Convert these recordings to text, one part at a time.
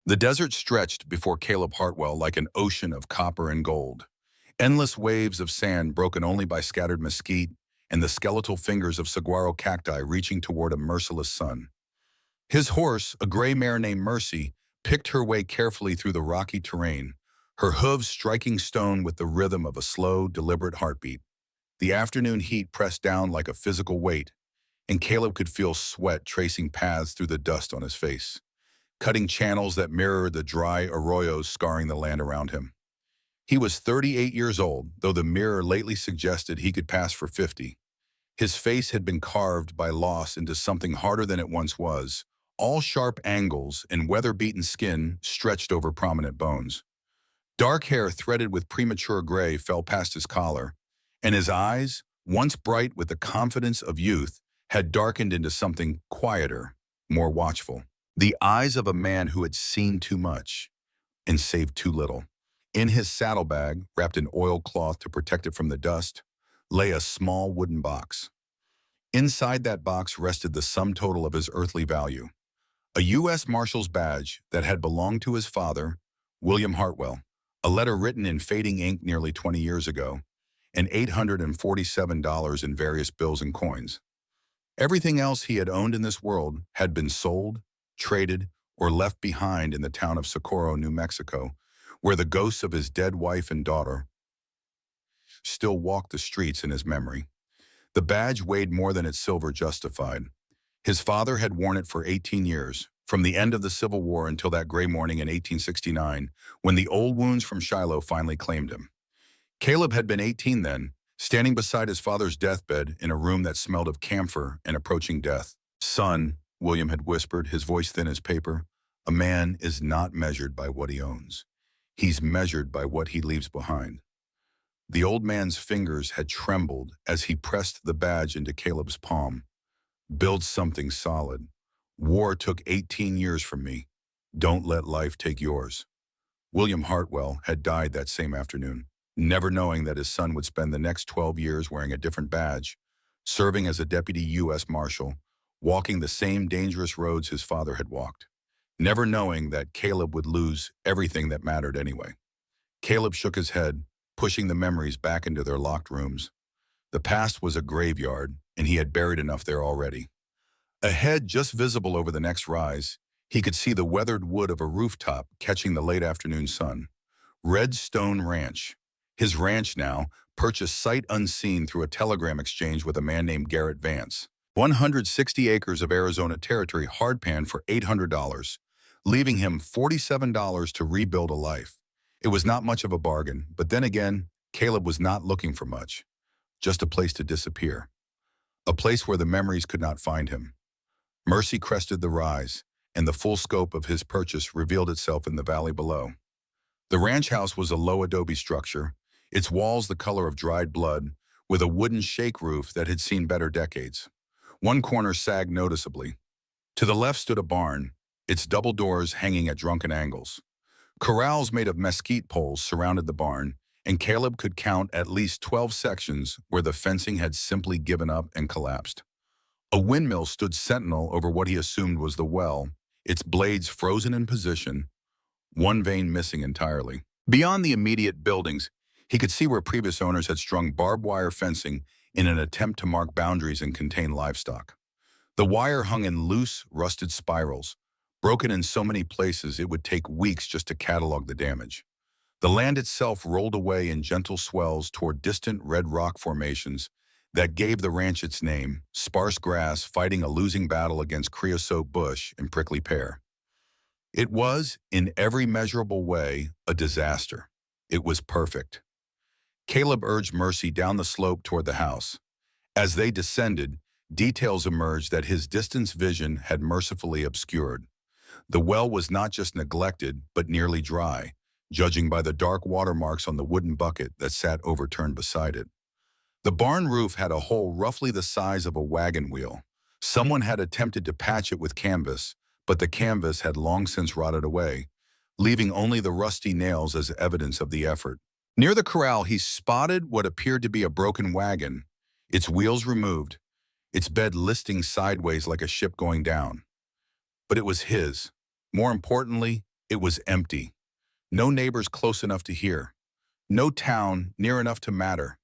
The desert stretched before Caleb Hartwell like an ocean of copper and gold. Endless waves of sand broken only by scattered mesquite and the skeletal fingers of saguaro cacti reaching toward a merciless sun. His horse, a gray mare named Mercy, picked her way carefully through the rocky terrain, her hooves striking stone with the rhythm of a slow, deliberate heartbeat. The afternoon heat pressed down like a physical weight, and Caleb could feel sweat tracing paths through the dust on his face, cutting channels that mirrored the dry arroyos scarring the land around him. He was 38 years old, though the mirror lately suggested he could pass for 50. His face had been carved by loss into something harder than it once was, all sharp angles and weather-beaten skin stretched over prominent bones. Dark hair threaded with premature gray fell past his collar, and his eyes, once bright with the confidence of youth, had darkened into something quieter, more watchful. The eyes of a man who had seen too much and saved too little. In his saddlebag, wrapped in oilcloth to protect it from the dust, lay a small wooden box. Inside that box rested the sum total of his earthly value, a U.S. Marshal's badge that had belonged to his father, William Hartwell, a letter written in fading ink nearly 20 years ago, and $847 in various bills and coins. Everything else he had owned in this world had been sold, traded, or left behind in the town of Socorro, New Mexico, where the ghosts of his dead wife and daughter still walked the streets in his memory. The badge weighed more than its silver justified. His father had worn it for 18 years, from the end of the Civil War until that gray morning in 1869, when the old wounds from Shiloh finally claimed him. Caleb had been 18 then, standing beside his father's deathbed in a room that smelled of camphor and approaching death. "Son," William had whispered, his voice thin as paper, "a man is not measured by what he owns. He's measured by what he leaves behind." The old man's fingers had trembled as he pressed the badge into Caleb's palm. "Build something solid. War took 18 years from me. Don't let life take yours." William Hartwell had died that same afternoon, never knowing that his son would spend the next 12 years wearing a different badge, serving as a deputy U.S. Marshal, walking the same dangerous roads his father had walked, never knowing that Caleb would lose everything that mattered anyway. Caleb shook his head, pushing the memories back into their locked rooms. The past was a graveyard, and he had buried enough there already. Ahead, just visible over the next rise, he could see the weathered wood of a rooftop catching the late afternoon sun. Redstone Ranch. His ranch now, purchased sight unseen through a telegram exchange with a man named Garrett Vance. 160 acres of Arizona territory hardpan for $800, leaving him $47 to rebuild a life. It was not much of a bargain, but then again, Caleb was not looking for much. Just a place to disappear. A place where the memories could not find him. Mercy crested the rise, and the full scope of his purchase revealed itself in the valley below. The ranch house was a low adobe structure, its walls the color of dried blood, with a wooden shake roof that had seen better decades. One corner sagged noticeably. To the left stood a barn, its double doors hanging at drunken angles. Corrals made of mesquite poles surrounded the barn, and Caleb could count at least 12 sections where the fencing had simply given up and collapsed. A windmill stood sentinel over what he assumed was the well, its blades frozen in position, one vein missing entirely. Beyond the immediate buildings, he could see where previous owners had strung barbed wire fencing in an attempt to mark boundaries and contain livestock. The wire hung in loose, rusted spirals, broken in so many places it would take weeks just to catalog the damage. The land itself rolled away in gentle swells toward distant red rock formations that gave the ranch its name, sparse grass fighting a losing battle against creosote bush and prickly pear. It was, in every measurable way, a disaster. It was perfect. Caleb urged Mercy down the slope toward the house. As they descended, details emerged that his distance vision had mercifully obscured. The well was not just neglected, but nearly dry, judging by the dark watermarks on the wooden bucket that sat overturned beside it. The barn roof had a hole roughly the size of a wagon wheel. Someone had attempted to patch it with canvas, but the canvas had long since rotted away, leaving only the rusty nails as evidence of the effort. Near the corral, he spotted what appeared to be a broken wagon, its wheels removed, its bed listing sideways like a ship going down. But it was his. More importantly, It was empty. No neighbors close enough to hear. No town near enough to matter.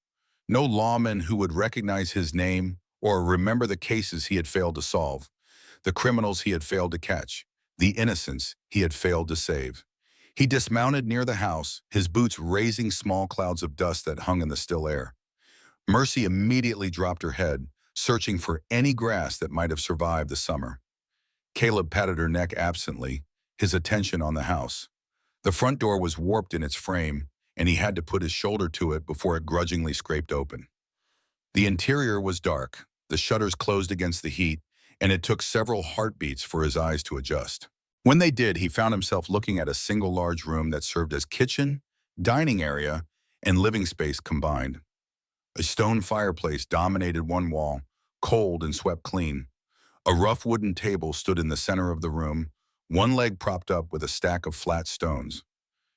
No lawman who would recognize his name or remember the cases he had failed to solve, the criminals he had failed to catch, the innocents he had failed to save. He dismounted near the house, his boots raising small clouds of dust that hung in the still air. Mercy immediately dropped her head, searching for any grass that might have survived the summer. Caleb patted her neck absently, his attention on the house. The front door was warped in its frame, and he had to put his shoulder to it before it grudgingly scraped open. The interior was dark, the shutters closed against the heat, and it took several heartbeats for his eyes to adjust. When they did, he found himself looking at a single large room that served as kitchen, dining area, and living space combined. A stone fireplace dominated one wall, cold and swept clean. A rough wooden table stood in the center of the room, one leg propped up with a stack of flat stones.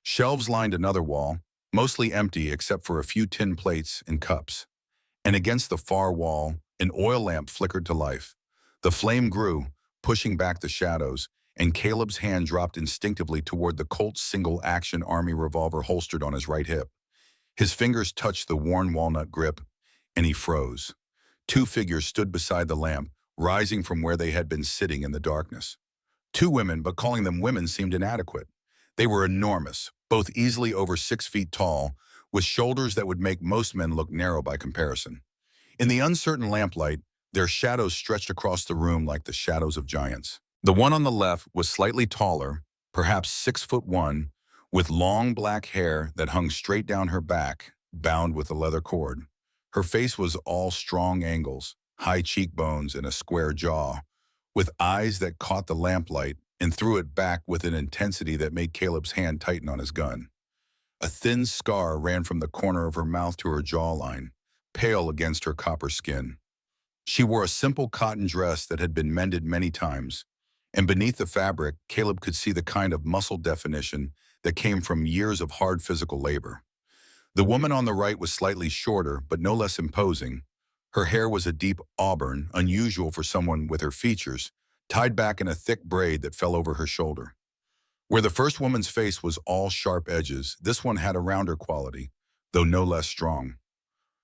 Shelves lined another wall, mostly empty except for a few tin plates and cups. And against the far wall, an oil lamp flickered to life. The flame grew, pushing back the shadows, and Caleb's hand dropped instinctively toward the Colt's single-action army revolver holstered on his right hip. His fingers touched the worn walnut grip, and he froze. Two figures stood beside the lamp, rising from where they had been sitting in the darkness. Two women, but calling them women seemed inadequate. They were enormous, both easily over 6 feet tall, with shoulders that would make most men look narrow by comparison. In the uncertain lamplight, their shadows stretched across the room like the shadows of giants. The one on the left was slightly taller, perhaps 6'1", with long black hair that hung straight down her back, bound with a leather cord. Her face was all strong angles, high cheekbones and a square jaw, with eyes that caught the lamplight and threw it back with an intensity that made Caleb's hand tighten on his gun. A thin scar ran from the corner of her mouth to her jawline, pale against her copper skin. She wore a simple cotton dress that had been mended many times, and beneath the fabric, Caleb could see the kind of muscle definition that came from years of hard physical labor. The woman on the right was slightly shorter, but no less imposing. Her hair was a deep auburn, unusual for someone with her features, tied back in a thick braid that fell over her shoulder. Where the first woman's face was all sharp edges, this one had a rounder quality, though no less strong.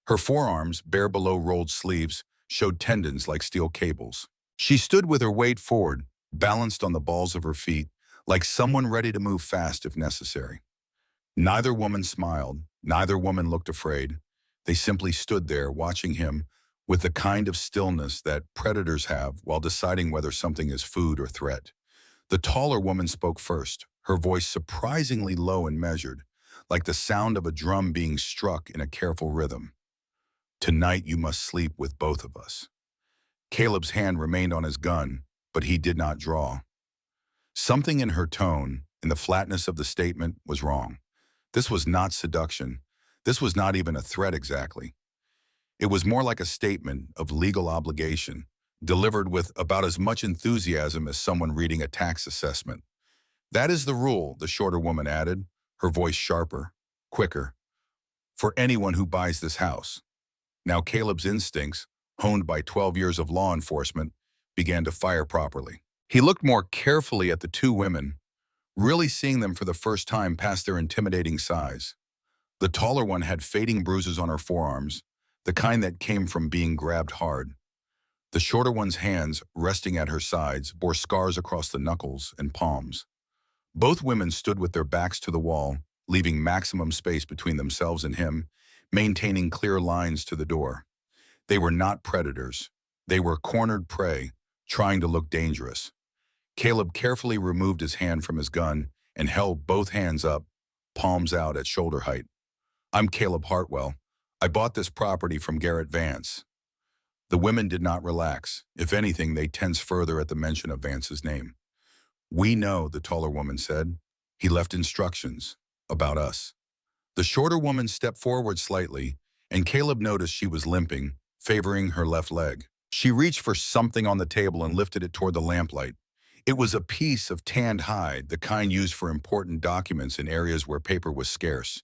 Her forearms, bare below rolled sleeves, showed tendons like steel cables. She stood with her weight forward, balanced on the balls of her feet, like someone ready to move fast if necessary. Neither woman smiled, neither woman looked afraid. They simply stood there watching him with the kind of stillness that predators have while deciding whether something is food or threat. The taller woman spoke first, her voice surprisingly low and measured, like the sound of a drum being struck in a careful rhythm. "Tonight you must sleep with both of us." Caleb's hand remained on his gun, but he did not draw. Something in her tone, in the flatness of the statement, was wrong. This was not seduction. This was not even a threat exactly. It was more like a statement of legal obligation, delivered with about as much enthusiasm as someone reading a tax assessment. "That is the rule," the shorter woman added, her voice sharper, quicker, "for anyone who buys this house." Now Caleb's instincts, honed by 12 years of law enforcement, began to fire properly. He looked more carefully at the two women, really seeing them for the first time past their intimidating size. The taller one had fading bruises on her forearms, the kind that came from being grabbed hard. The shorter one's hands, resting at her sides, bore scars across the knuckles and palms. Both women stood with their backs to the wall, leaving maximum space between themselves and him, maintaining clear lines to the door. They were not predators. They were cornered prey, trying to look dangerous. Caleb carefully removed his hand from his gun and held both hands up, palms out at shoulder height. "I'm Caleb Hartwell. I bought this property from Garrett Vance." The women did not relax. If anything, they tensed further at the mention of Vance's name. "We know," the taller woman said. "He left instructions about us." The shorter woman stepped forward slightly, and Caleb noticed she was limping, favoring her left leg. She reached for something on the table and lifted it toward the lamplight. It was a piece of tanned hide, the kind used for important documents in areas where paper was scarce.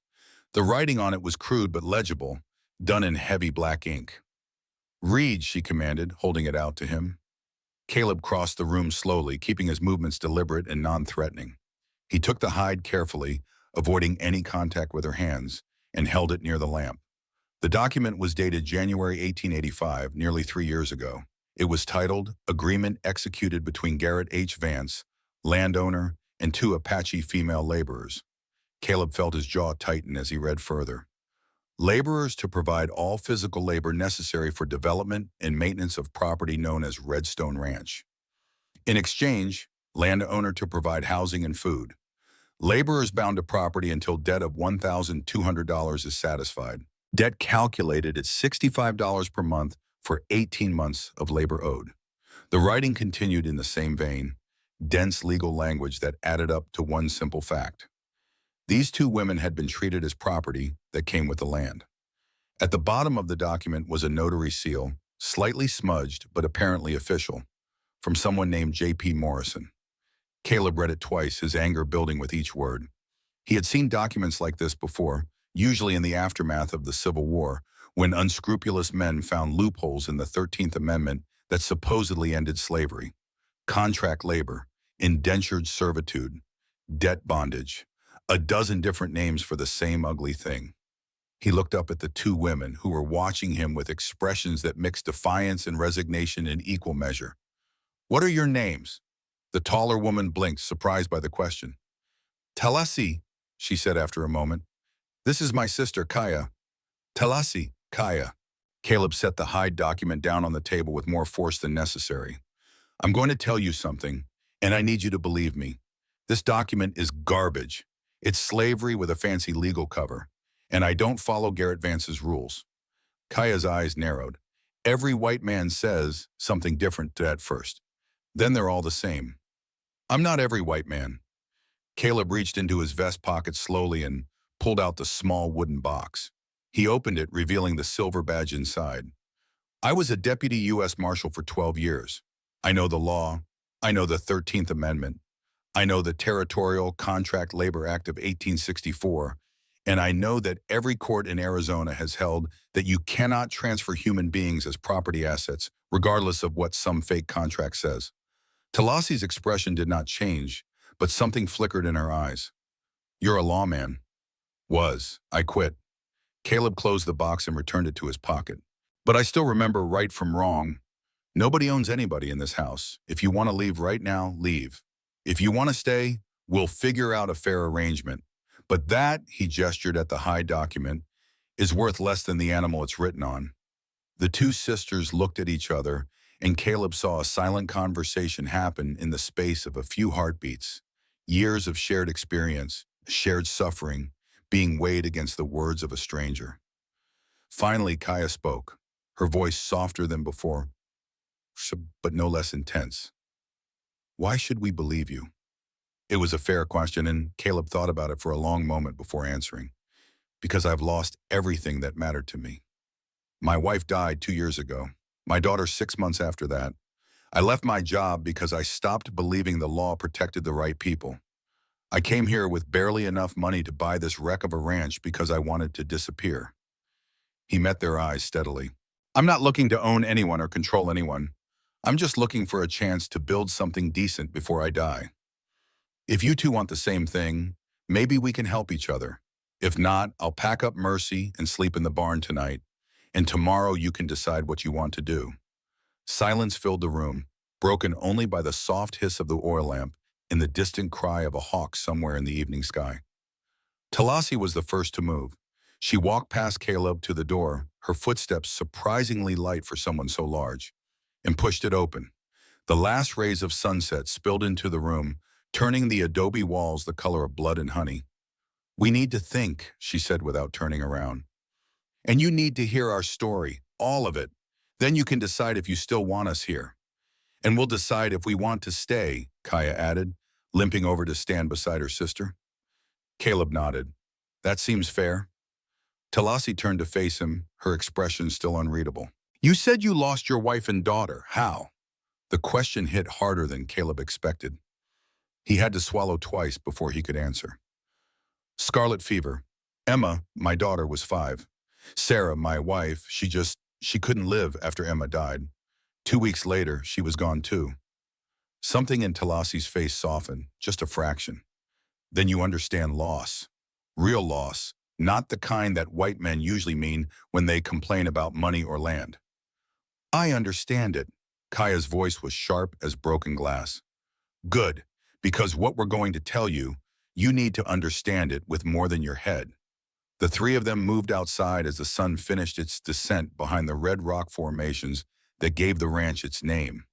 The writing on it was crude but legible, done in heavy black ink. "Read," she commanded, holding it out to him. Caleb crossed the room slowly, keeping his movements deliberate and non-threatening. He took the hide carefully, avoiding any contact with her hands, and held it near the lamp. The document was dated January 1885, nearly 3 years ago. It was titled, Agreement Executed Between Garrett H. Vance, Landowner, and Two Apache Female Laborers. Caleb felt his jaw tighten as he read further. Laborers to provide all physical labor necessary for development and maintenance of property known as Redstone Ranch. In exchange, landowner to provide housing and food. Laborers bound to property until debt of $1,200 is satisfied. Debt calculated at $65 per month for 18 months of labor owed. The writing continued in the same vein, dense legal language that added up to one simple fact. These two women had been treated as property that came with the land. At the bottom of the document was a notary seal, slightly smudged but apparently official, from someone named J.P. Morrison. Caleb read it twice, his anger building with each word. He had seen documents like this before, usually in the aftermath of the Civil War, when unscrupulous men found loopholes in the 13th Amendment that supposedly ended slavery, contract labor, indentured servitude, debt bondage, a dozen different names for the same ugly thing. He looked up at the two women who were watching him with expressions that mixed defiance and resignation in equal measure. "What are your names?" The taller woman blinked, surprised by the question. "Talasi," she said after a moment. "This is my sister, Kaya." "Talasi, Kaya." Caleb set the hide document down on the table with more force than necessary. "I'm going to tell you something, and I need you to believe me. This document is garbage. It's slavery with a fancy legal cover, and I don't follow Garrett Vance's rules." Kaya's eyes narrowed. Every white man says something different at first. Then they're all the same. "I'm not every white man." Caleb reached into his vest pocket slowly and pulled out the small wooden box. He opened it, revealing the silver badge inside. "I was a deputy U.S. Marshal for 12 years. I know the law. I know the 13th Amendment. I know the Territorial Contract Labor Act of 1864. And I know that every court in Arizona has held that you cannot transfer human beings as property assets, regardless of what some fake contract says." Talasi's expression did not change, but something flickered in her eyes. "You're a lawman." "Was. I quit." Caleb closed the box and returned it to his pocket. "But I still remember right from wrong. Nobody owns anybody in this house. If you want to leave right now, leave. If you want to stay, we'll figure out a fair arrangement. But that," he gestured at the hide document, "is worth less than the animal it's written on." The two sisters looked at each other, and Caleb saw a silent conversation happen in the space of a few heartbeats. Years of shared experience, shared suffering, being weighed against the words of a stranger. Finally, Kaya spoke, her voice softer than before, but no less intense. "Why should we believe you?" It was a fair question, and Caleb thought about it for a long moment before answering. "Because I've lost everything that mattered to me. My wife died 2 years ago. My daughter 6 months after that. I left my job because I stopped believing the law protected the right people. I came here with barely enough money to buy this wreck of a ranch because I wanted to disappear." He met their eyes steadily. "I'm not looking to own anyone or control anyone. I'm just looking for a chance to build something decent before I die. If you two want the same thing, maybe we can help each other. If not, I'll pack up Mercy and sleep in the barn tonight, and tomorrow you can decide what you want to do." Silence filled the room, broken only by the soft hiss of the oil lamp and the distant cry of a hawk somewhere in the evening sky. Talasi was the first to move. She walked past Caleb to the door, her footsteps surprisingly light for someone so large, and pushed it open. The last rays of sunset spilled into the room, turning the adobe walls the color of blood and honey. "We need to think," she said without turning around. "And you need to hear our story, all of it. Then you can decide if you still want us here. And we'll decide if we want to stay," Kaya added, limping over to stand beside her sister. Caleb nodded. "That seems fair." Talasi turned to face him, her expression still unreadable. "You said you lost your wife and daughter. How?" The question hit harder than Caleb expected. He had to swallow twice before he could answer. "Scarlet fever. Emma, my daughter, was 5. Sarah, my wife, she couldn't live after Emma died. 2 weeks later, she was gone too." Something in Talasi's face softened, just a fraction. Then you understand loss. Real loss, not the kind that white men usually mean when they complain about money or land. I understand it. Kaya's voice was sharp as broken glass. Good, because what we're going to tell you, you need to understand it with more than your head. The three of them moved outside as the sun finished its descent behind the red rock formations that gave the ranch its name.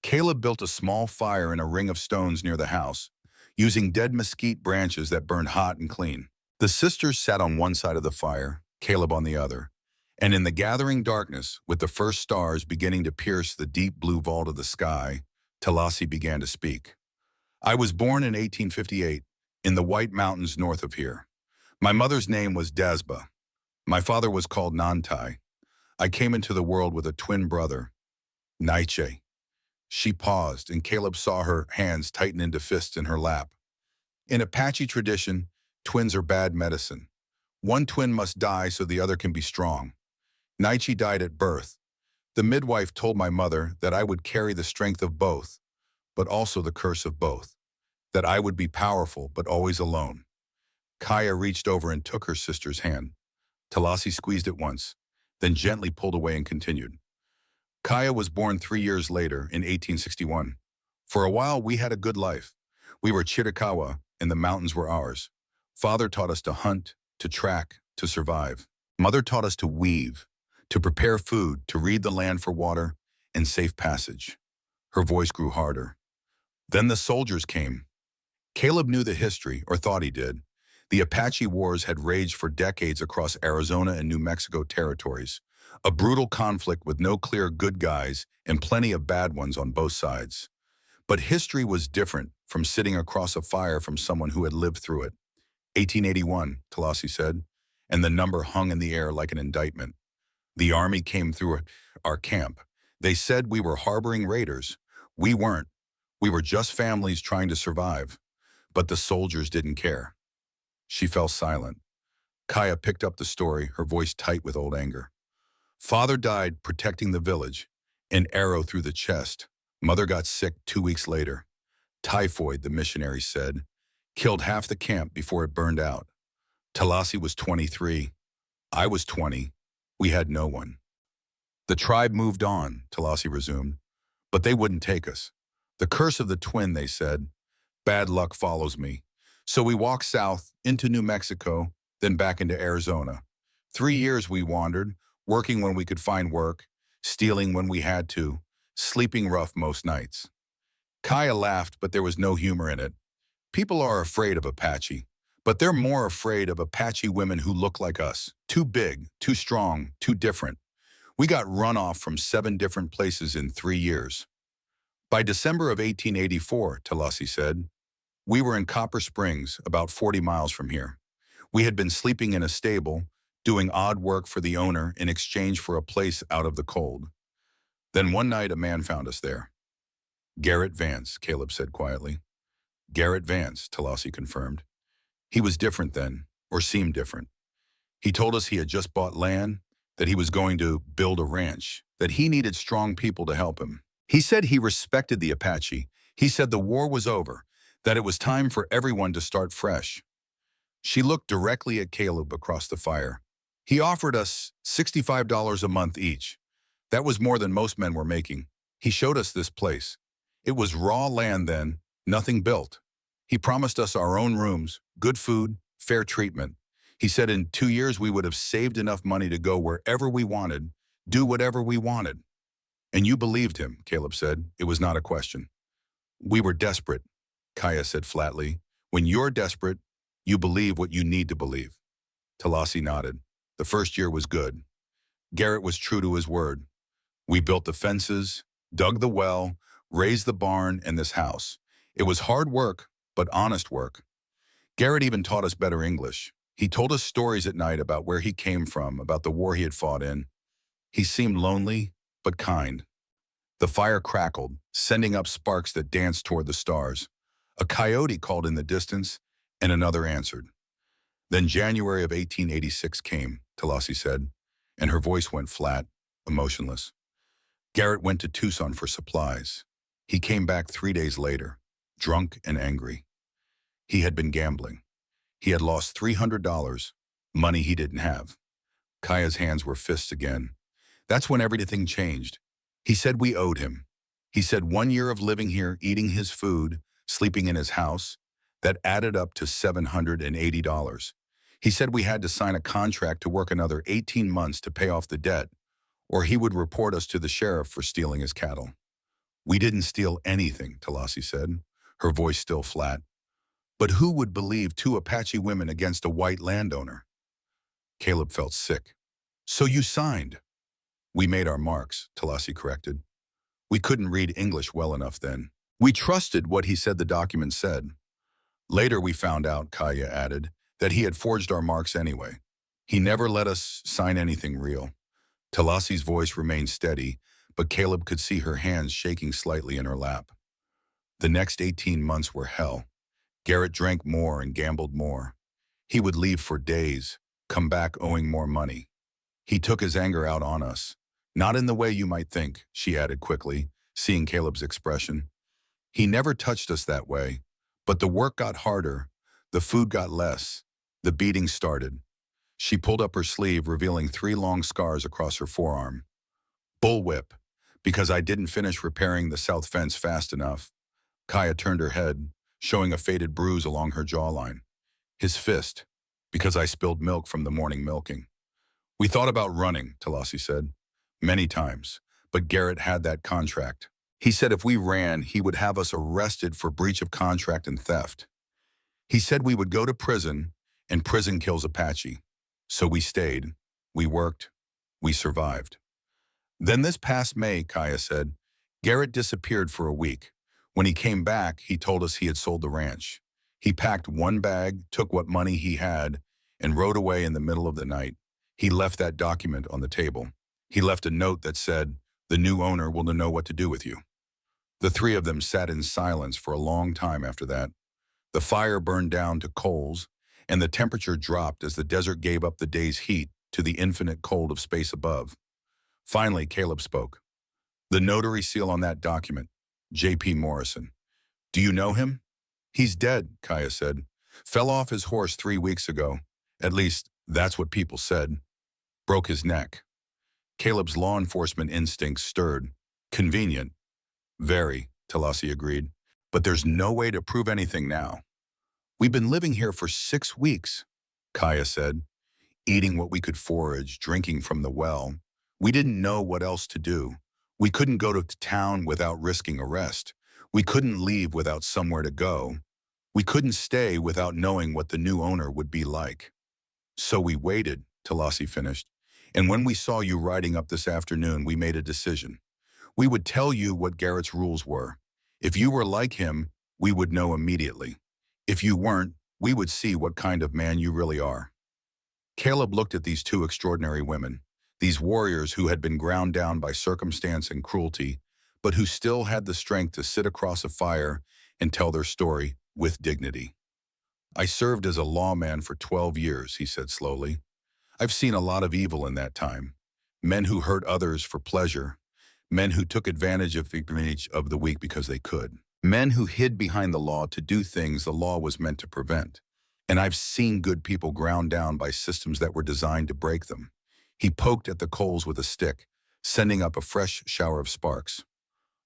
Caleb built a small fire in a ring of stones near the house, using dead mesquite branches that burned hot and clean. The sisters sat on one side of the fire, Caleb on the other, and in the gathering darkness, with the first stars beginning to pierce the deep blue vault of the sky, Talasi began to speak. I was born in 1858, in the White Mountains north of here. My mother's name was Dasba. My father was called Nantai. I came into the world with a twin brother, Naiche. She paused, and Caleb saw her hands tighten into fists in her lap. In Apache tradition, twins are bad medicine. One twin must die so the other can be strong. Naichi died at birth. The midwife told my mother that I would carry the strength of both, but also the curse of both. That I would be powerful, but always alone. Kaya reached over and took her sister's hand. Talasi squeezed it once, then gently pulled away and continued. Kaya was born 3 years later in 1861. For a while, we had a good life. We were Chiricahua, and the mountains were ours. Father taught us to hunt, to track, to survive. Mother taught us to weave, to prepare food, to read the land for water, and safe passage. Her voice grew harder. Then the soldiers came. Caleb knew the history, or thought he did. The Apache Wars had raged for decades across Arizona and New Mexico territories, a brutal conflict with no clear good guys and plenty of bad ones on both sides. But history was different from sitting across a fire from someone who had lived through it. 1881, Talasi said, and the number hung in the air like an indictment. The army came through our camp. They said we were harboring raiders. We weren't. We were just families trying to survive. But the soldiers didn't care. She fell silent. Kaya picked up the story, her voice tight with old anger. Father died protecting the village, an arrow through the chest. Mother got sick 2 weeks later. Typhoid, the missionary said, killed half the camp before it burned out. Talasi was 23. I was 20. We had no one. The tribe moved on, Talasi resumed, but they wouldn't take us. The curse of the twin, they said. Bad luck follows me. So we walked south into New Mexico, then back into Arizona. 3 years we wandered, working when we could find work, stealing when we had to, sleeping rough most nights. Kaya laughed, but there was no humor in it. People are afraid of Apache, but they're more afraid of Apache women who look like us. Too big, too strong, too different. We got run off from 7 different places in 3 years. By December of 1884, Talasi said, we were in Copper Springs, about 40 miles from here. We had been sleeping in a stable, doing odd work for the owner in exchange for a place out of the cold. Then one night a man found us there. Garrett Vance, Caleb said quietly. Garrett Vance, Talasi confirmed. He was different then, or seemed different. He told us he had just bought land, that he was going to build a ranch, that he needed strong people to help him. He said he respected the Apache. He said the war was over, that it was time for everyone to start fresh. She looked directly at Caleb across the fire. He offered us $65 a month each. That was more than most men were making. He showed us this place. It was raw land then, nothing built. He promised us our own rooms, good food, fair treatment. He said in 2 years we would have saved enough money to go wherever we wanted, do whatever we wanted. And you believed him, Caleb said. It was not a question. We were desperate, Kaya said flatly. When you're desperate, you believe what you need to believe. Talasi nodded. The first year was good. Garrett was true to his word. We built the fences, dug the well, raised the barn and this house. It was hard work, but honest work. Garrett even taught us better English. He told us stories at night about where he came from, about the war he had fought in. He seemed lonely, but kind. The fire crackled, sending up sparks that danced toward the stars. A coyote called in the distance, and another answered. Then January of 1886 came, Talasi said, and her voice went flat, emotionless. Garrett went to Tucson for supplies. He came back 3 days later, drunk and angry. He had been gambling. He had lost $300, money he didn't have. Kaya's hands were fists again. That's when everything changed. He said we owed him. He said 1 year of living here, eating his food, sleeping in his house, that added up to $780. He said we had to sign a contract to work another 18 months to pay off the debt, or he would report us to the sheriff for stealing his cattle. We didn't steal anything, Talasi said, her voice still flat. But who would believe two Apache women against a white landowner? Caleb felt sick. So you signed? We made our marks, Talasi corrected. We couldn't read English well enough then. We trusted what he said the document said. Later we found out, Kaya added, that he had forged our marks anyway. He never let us sign anything real. Talasi's voice remained steady, but Caleb could see her hands shaking slightly in her lap. The next 18 months were hell. Garrett drank more and gambled more. He would leave for days, come back owing more money. He took his anger out on us. Not in the way you might think, she added quickly, seeing Caleb's expression. He never touched us that way, but the work got harder, the food got less, the beating started. She pulled up her sleeve, revealing 3 long scars across her forearm. Bullwhip, because I didn't finish repairing the south fence fast enough. Kaya turned her head, showing a faded bruise along her jawline. His fist, because I spilled milk from the morning milking. We thought about running, Talasi said, many times, but Garrett had that contract. He said if we ran, he would have us arrested for breach of contract and theft. He said we would go to prison, and prison kills Apache. So we stayed, we worked, we survived. Then this past May, Kaya said, Garrett disappeared for a week. When he came back, he told us he had sold the ranch. He packed one bag, took what money he had, and rode away in the middle of the night. He left that document on the table. He left a note that said, the new owner will know what to do with you. The 3 of them sat in silence for a long time after that. The fire burned down to coals, and the temperature dropped as the desert gave up the day's heat to the infinite cold of space above. Finally, Caleb spoke. The notary seal on that document, J.P. Morrison. Do you know him? He's dead, Kaya said. Fell off his horse 3 weeks ago. At least, that's what people said. Broke his neck. Caleb's law enforcement instincts stirred. Convenient. Very, Talasi agreed. But there's no way to prove anything now. We've been living here for 6 weeks, Kaya said. Eating what we could forage, drinking from the well. We didn't know what else to do. We couldn't go to town without risking arrest. We couldn't leave without somewhere to go. We couldn't stay without knowing what the new owner would be like. So we waited, Talasi finished. And when we saw you riding up this afternoon, we made a decision. We would tell you what Garrett's rules were. If you were like him, we would know immediately. If you weren't, we would see what kind of man you really are. Caleb looked at these 2 extraordinary women, these warriors who had been ground down by circumstance and cruelty, but who still had the strength to sit across a fire and tell their story with dignity. I served as a lawman for 12 years, he said slowly. I've seen a lot of evil in that time. Men who hurt others for pleasure. Men who took advantage of the weak because they could. Men who hid behind the law to do things the law was meant to prevent. And I've seen good people ground down by systems that were designed to break them. He poked at the coals with a stick, sending up a fresh shower of sparks.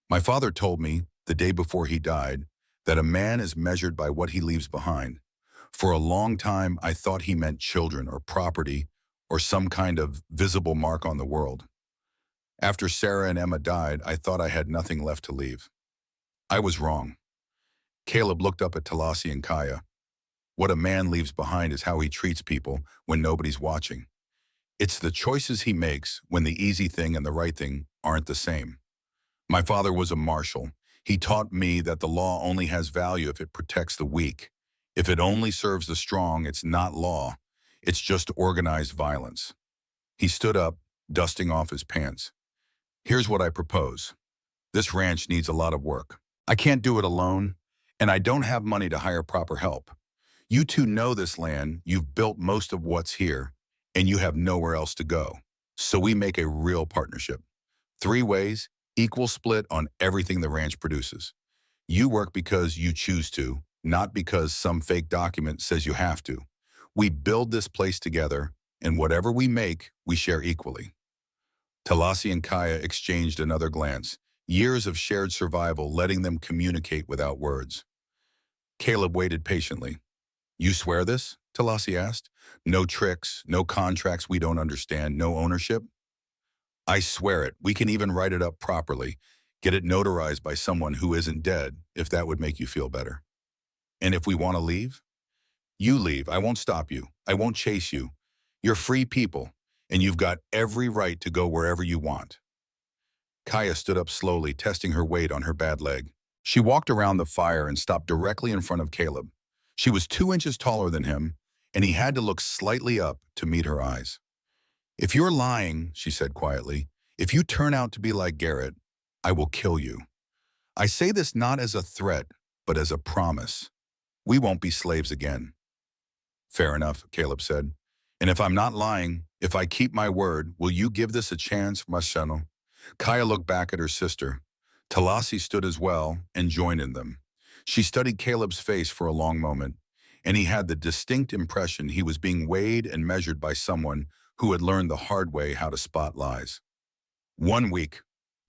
My father told me, the day before he died, that a man is measured by what he leaves behind. For a long time, I thought he meant children or property or some kind of visible mark on the world. After Sarah and Emma died, I thought I had nothing left to leave. I was wrong. Caleb looked up at Talasi and Kaya. What a man leaves behind is how he treats people when nobody's watching. It's the choices he makes when the easy thing and the right thing aren't the same. My father was a marshal. He taught me that the law only has value if it protects the weak. If it only serves the strong, it's not law. It's just organized violence. He stood up, dusting off his pants. Here's what I propose. This ranch needs a lot of work. I can't do it alone, and I don't have money to hire proper help. You 2 know this land, you've built most of what's here, and you have nowhere else to go. So we make a real partnership. 3 ways, equal split on everything the ranch produces. You work because you choose to, not because some fake document says you have to. We build this place together, and whatever we make, we share equally. Talasi and Kaya exchanged another glance, years of shared survival letting them communicate without words. Caleb waited patiently. You swear this? Talasi asked. No tricks, no contracts we don't understand, no ownership? I swear it. We can even write it up properly, get it notarized by someone who isn't dead, if that would make you feel better. And if we want to leave? You leave. I won't stop you. I won't chase you. You're free people, and you've got every right to go wherever you want. Kaya stood up slowly, testing her weight on her bad leg. She walked around the fire and stopped directly in front of Caleb. She was 2 inches taller than him, and he had to look slightly up to meet her eyes. If you're lying, she said quietly, if you turn out to be like Garrett, I will kill you. I say this not as a threat, but as a promise. We won't be slaves again. Fair enough, Caleb said. And if I'm not lying, if I keep my word, will you give this a chance, Marcelo? Kaya looked back at her sister. Talasi stood as well and joined in them. She studied Caleb's face for a long moment, and he had the distinct impression he was being weighed and measured by someone who had learned the hard way how to spot lies. 1 week,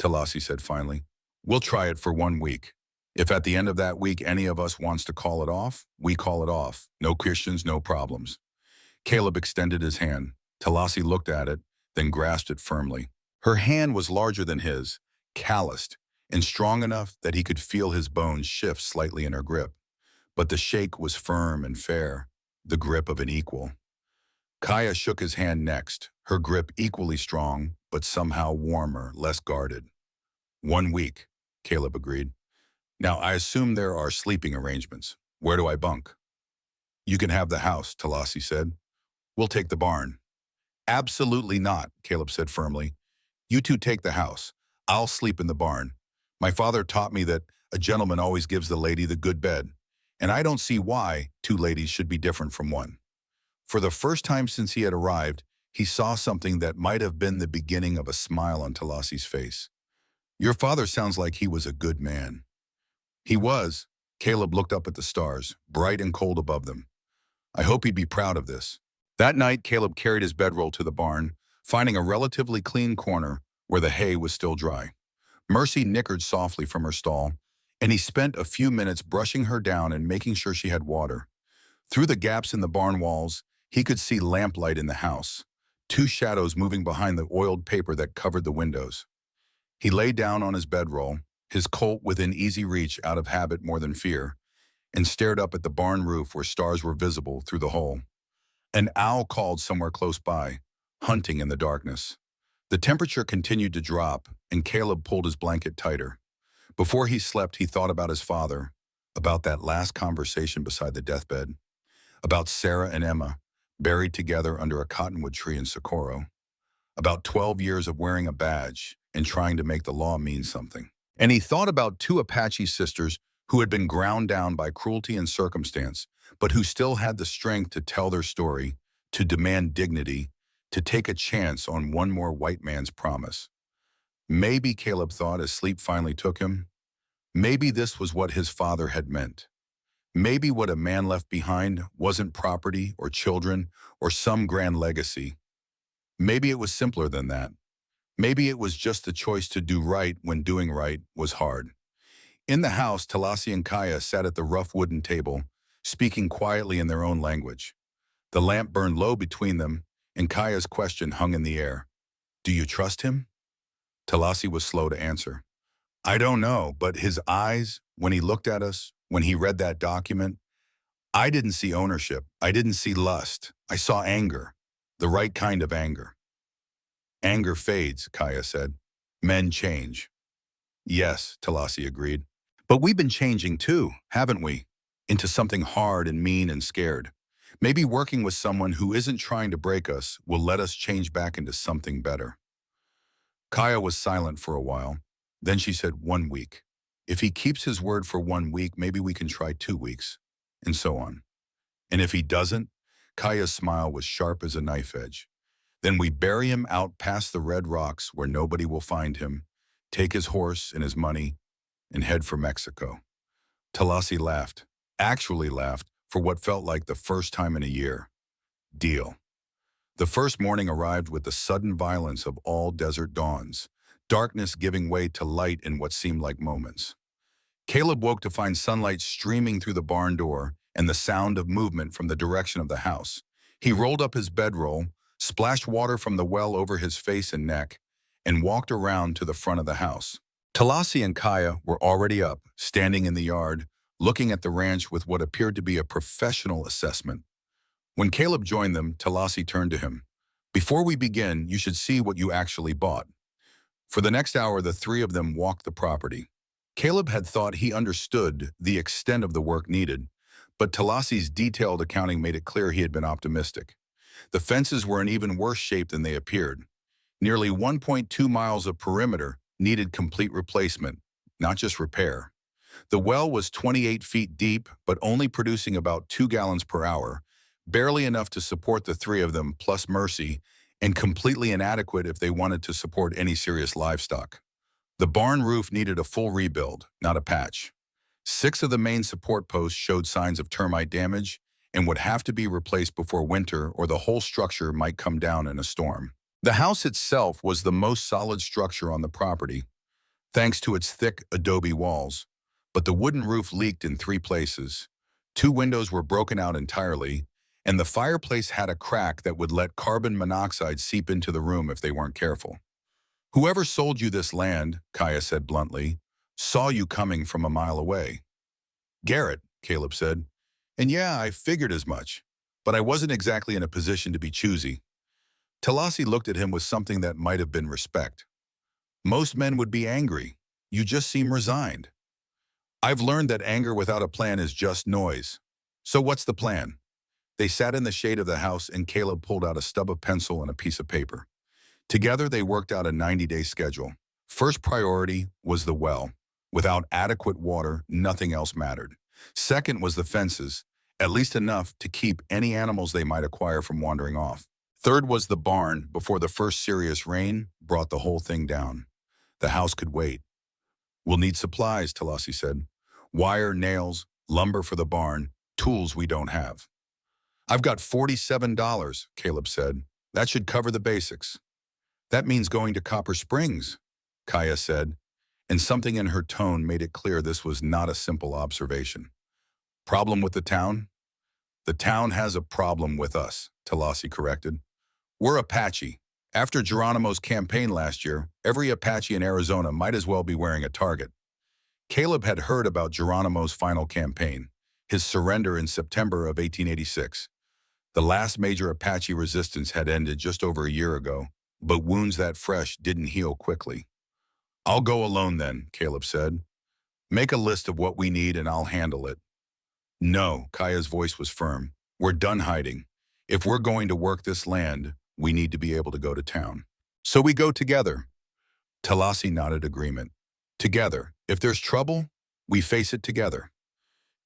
Talasi said finally. We'll try it for 1 week. If at the end of that week any of us wants to call it off, we call it off. No Christians, no problems. Caleb extended his hand. Talasi looked at it, then grasped it firmly. Her hand was larger than his, calloused, and strong enough that he could feel his bones shift slightly in her grip. But the shake was firm and fair, the grip of an equal. Kaya shook his hand next, her grip equally strong, but somehow warmer, less guarded. 1 week, Caleb agreed. Now, I assume there are sleeping arrangements. Where do I bunk? You can have the house, Talasi said. We'll take the barn. Absolutely not, Caleb said firmly. You two take the house. I'll sleep in the barn. My father taught me that a gentleman always gives the lady the good bed, and I don't see why 2 ladies should be different from one. For the first time since he had arrived, he saw something that might have been the beginning of a smile on Talasi's face. Your father sounds like he was a good man. He was. Caleb looked up at the stars, bright and cold above them. I hope he'd be proud of this. That night, Caleb carried his bedroll to the barn, finding a relatively clean corner where the hay was still dry. Mercy nickered softly from her stall, and he spent a few minutes brushing her down and making sure she had water. Through the gaps in the barn walls, he could see lamplight in the house, 2 shadows moving behind the oiled paper that covered the windows. He lay down on his bedroll, his Colt within easy reach out of habit more than fear, and stared up at the barn roof where stars were visible through the hole. An owl called somewhere close by, hunting in the darkness. The temperature continued to drop, and Caleb pulled his blanket tighter. Before he slept, he thought about his father, about that last conversation beside the deathbed, about Sarah and Emma, buried together under a cottonwood tree in Socorro, about 12 years of wearing a badge and trying to make the law mean something. And he thought about 2 Apache sisters who had been ground down by cruelty and circumstance, but who still had the strength to tell their story, to demand dignity, to take a chance on one more white man's promise. Maybe, Caleb thought as sleep finally took him, maybe this was what his father had meant. Maybe what a man left behind wasn't property or children or some grand legacy. Maybe it was simpler than that. Maybe it was just the choice to do right when doing right was hard. In the house, Talasi and Kaya sat at the rough wooden table, speaking quietly in their own language. The lamp burned low between them, and Kaya's question hung in the air. Do you trust him? Talasi was slow to answer. I don't know, but his eyes, when he looked at us, when he read that document, I didn't see ownership. I didn't see lust. I saw anger, the right kind of anger. Anger fades, Kaya said. Men change. Yes, Talasi agreed. But we've been changing too, haven't we? Into something hard and mean and scared. Maybe working with someone who isn't trying to break us will let us change back into something better. Kaya was silent for a while. Then she said 1 week. If he keeps his word for 1 week, maybe we can try 2 weeks, and so on. And if he doesn't, Kaya's smile was sharp as a knife edge. Then we bury him out past the red rocks where nobody will find him, take his horse and his money, and head for Mexico. Talasi laughed. actually laughed for what felt like the first time in a year. Deal. The first morning arrived with the sudden violence of all desert dawns, darkness giving way to light in what seemed like moments. Caleb woke to find sunlight streaming through the barn door and the sound of movement from the direction of the house. He rolled up his bedroll, splashed water from the well over his face and neck, and walked around to the front of the house. Talasi and Kaya were already up, standing in the yard, looking at the ranch with what appeared to be a professional assessment. When Caleb joined them, Talasi turned to him. "Before we begin, you should see what you actually bought." For the next hour, the three of them walked the property. Caleb had thought he understood the extent of the work needed, but Talasi's detailed accounting made it clear he had been optimistic. The fences were in even worse shape than they appeared. Nearly 1.2 miles of perimeter needed complete replacement, not just repair. The well was 28 feet deep, but only producing about 2 gallons per hour, barely enough to support the three of them plus Mercy, and completely inadequate if they wanted to support any serious livestock. The barn roof needed a full rebuild, not a patch. 6 of the main support posts showed signs of termite damage and would have to be replaced before winter or the whole structure might come down in a storm. The house itself was the most solid structure on the property, thanks to its thick adobe walls, but the wooden roof leaked in 3 places. 2 windows were broken out entirely, and the fireplace had a crack that would let carbon monoxide seep into the room if they weren't careful. "Whoever sold you this land," Kaya said bluntly, "saw you coming from a mile away." "Garrett," Caleb said. "And yeah, I figured as much, but I wasn't exactly in a position to be choosy." Talasi looked at him with something that might have been respect. "Most men would be angry. You just seem resigned." "I've learned that anger without a plan is just noise. So what's the plan?" They sat in the shade of the house and Caleb pulled out a stub of pencil and a piece of paper. Together, they worked out a 90-day schedule. First priority was the well. Without adequate water, nothing else mattered. Second was the fences, at least enough to keep any animals they might acquire from wandering off. Third was the barn before the first serious rain brought the whole thing down. The house could wait. "We'll need supplies," Talasi said. "Wire, nails, lumber for the barn, tools we don't have." "I've got $47, Caleb said. "That should cover the basics." "That means going to Copper Springs," Kaya said, and something in her tone made it clear this was not a simple observation. "Problem with the town?" "The town has a problem with us," Talasi corrected. "We're Apache. After Geronimo's campaign last year, every Apache in Arizona might as well be wearing a target." Caleb had heard about Geronimo's final campaign, his surrender in September of 1886. The last major Apache resistance had ended just over a year ago, but wounds that fresh didn't heal quickly. "I'll go alone then," Caleb said. "Make a list of what we need and I'll handle it." "No," Kaya's voice was firm. "We're done hiding. If we're going to work this land, we need to be able to go to town." "So we go together." Talasi nodded agreement. "Together. If there's trouble, we face it together."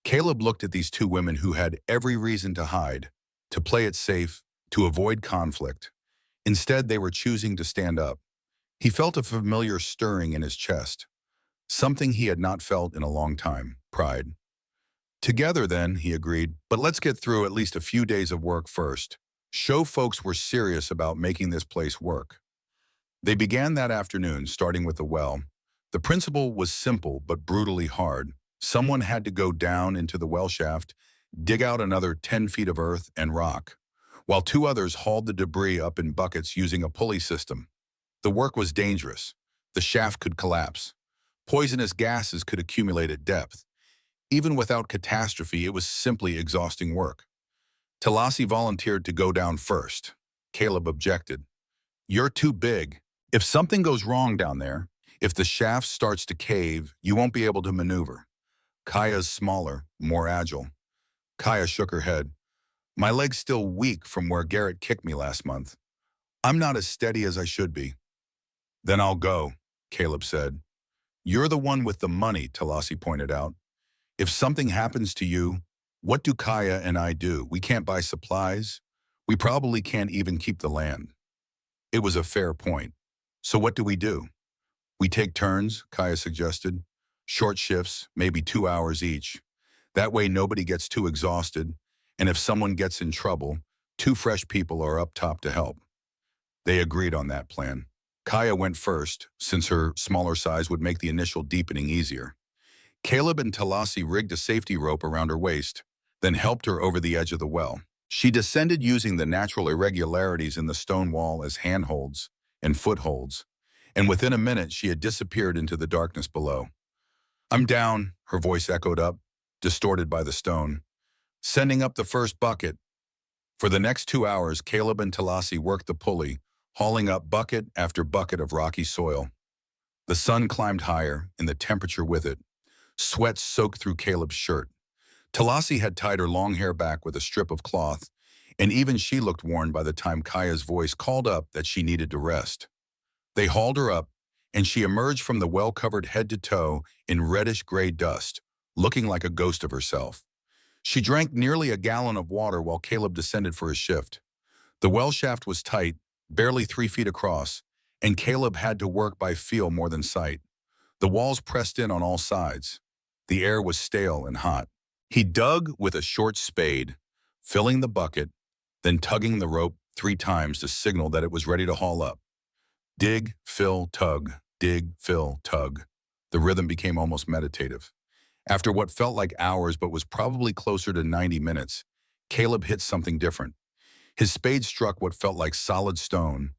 Caleb looked at these 2 women who had every reason to hide, to play it safe, to avoid conflict. Instead, they were choosing to stand up. He felt a familiar stirring in his chest, something he had not felt in a long time: pride. "Together then," he agreed, "but let's get through at least a few days of work first. Show folks we're serious about making this place work." They began that afternoon, starting with the well. The principle was simple but brutally hard. Someone had to go down into the well shaft, dig out another 10 feet of earth and rock, while 2 others hauled the debris up in buckets using a pulley system. The work was dangerous. The shaft could collapse. Poisonous gases could accumulate at depth. Even without catastrophe, it was simply exhausting work. Talasi volunteered to go down first. Caleb objected. "You're too big. If something goes wrong down there, if the shaft starts to cave, you won't be able to maneuver." Kaya's smaller, more agile. Kaya shook her head. "My leg's still weak from where Garrett kicked me last month. I'm not as steady as I should be." "Then I'll go," Caleb said. "You're the one with the money," Talasi pointed out. "If something happens to you, what do Kaya and I do? We can't buy supplies. We probably can't even keep the land." It was a fair point. "So what do we do?" "We take turns," Kaya suggested. "Short shifts, maybe 2 hours each. That way nobody gets too exhausted, and if someone gets in trouble, two fresh people are up top to help. They agreed on that plan. Kaya went first, since her smaller size would make the initial deepening easier. Caleb and Talasi rigged a safety rope around her waist, then helped her over the edge of the well. She descended using the natural irregularities in the stone wall as handholds and footholds, and within a minute she had disappeared into the darkness below. "I'm down," her voice echoed up, distorted by the stone. "Sending up the first bucket." For the next 2 hours, Caleb and Talasi worked the pulley, hauling up bucket after bucket of rocky soil. The sun climbed higher, and the temperature with it. Sweat soaked through Caleb's shirt. Talasi had tied her long hair back with a strip of cloth, and even she looked worn by the time Kaya's voice called up that she needed to rest. They hauled her up, and she emerged from the well covered head to toe in reddish-gray dust, looking like a ghost of herself. She drank nearly a gallon of water while Caleb descended for his shift. The well shaft was tight, barely 3 feet across, and Caleb had to work by feel more than sight. The walls pressed in on all sides. The air was stale and hot. He dug with a short spade, filling the bucket, then tugging the rope 3 times to signal that it was ready to haul up. Dig, fill, tug, dig, fill, tug. The rhythm became almost meditative. After what felt like hours but was probably closer to 90 minutes, Caleb hit something different. His spade struck what felt like solid stone,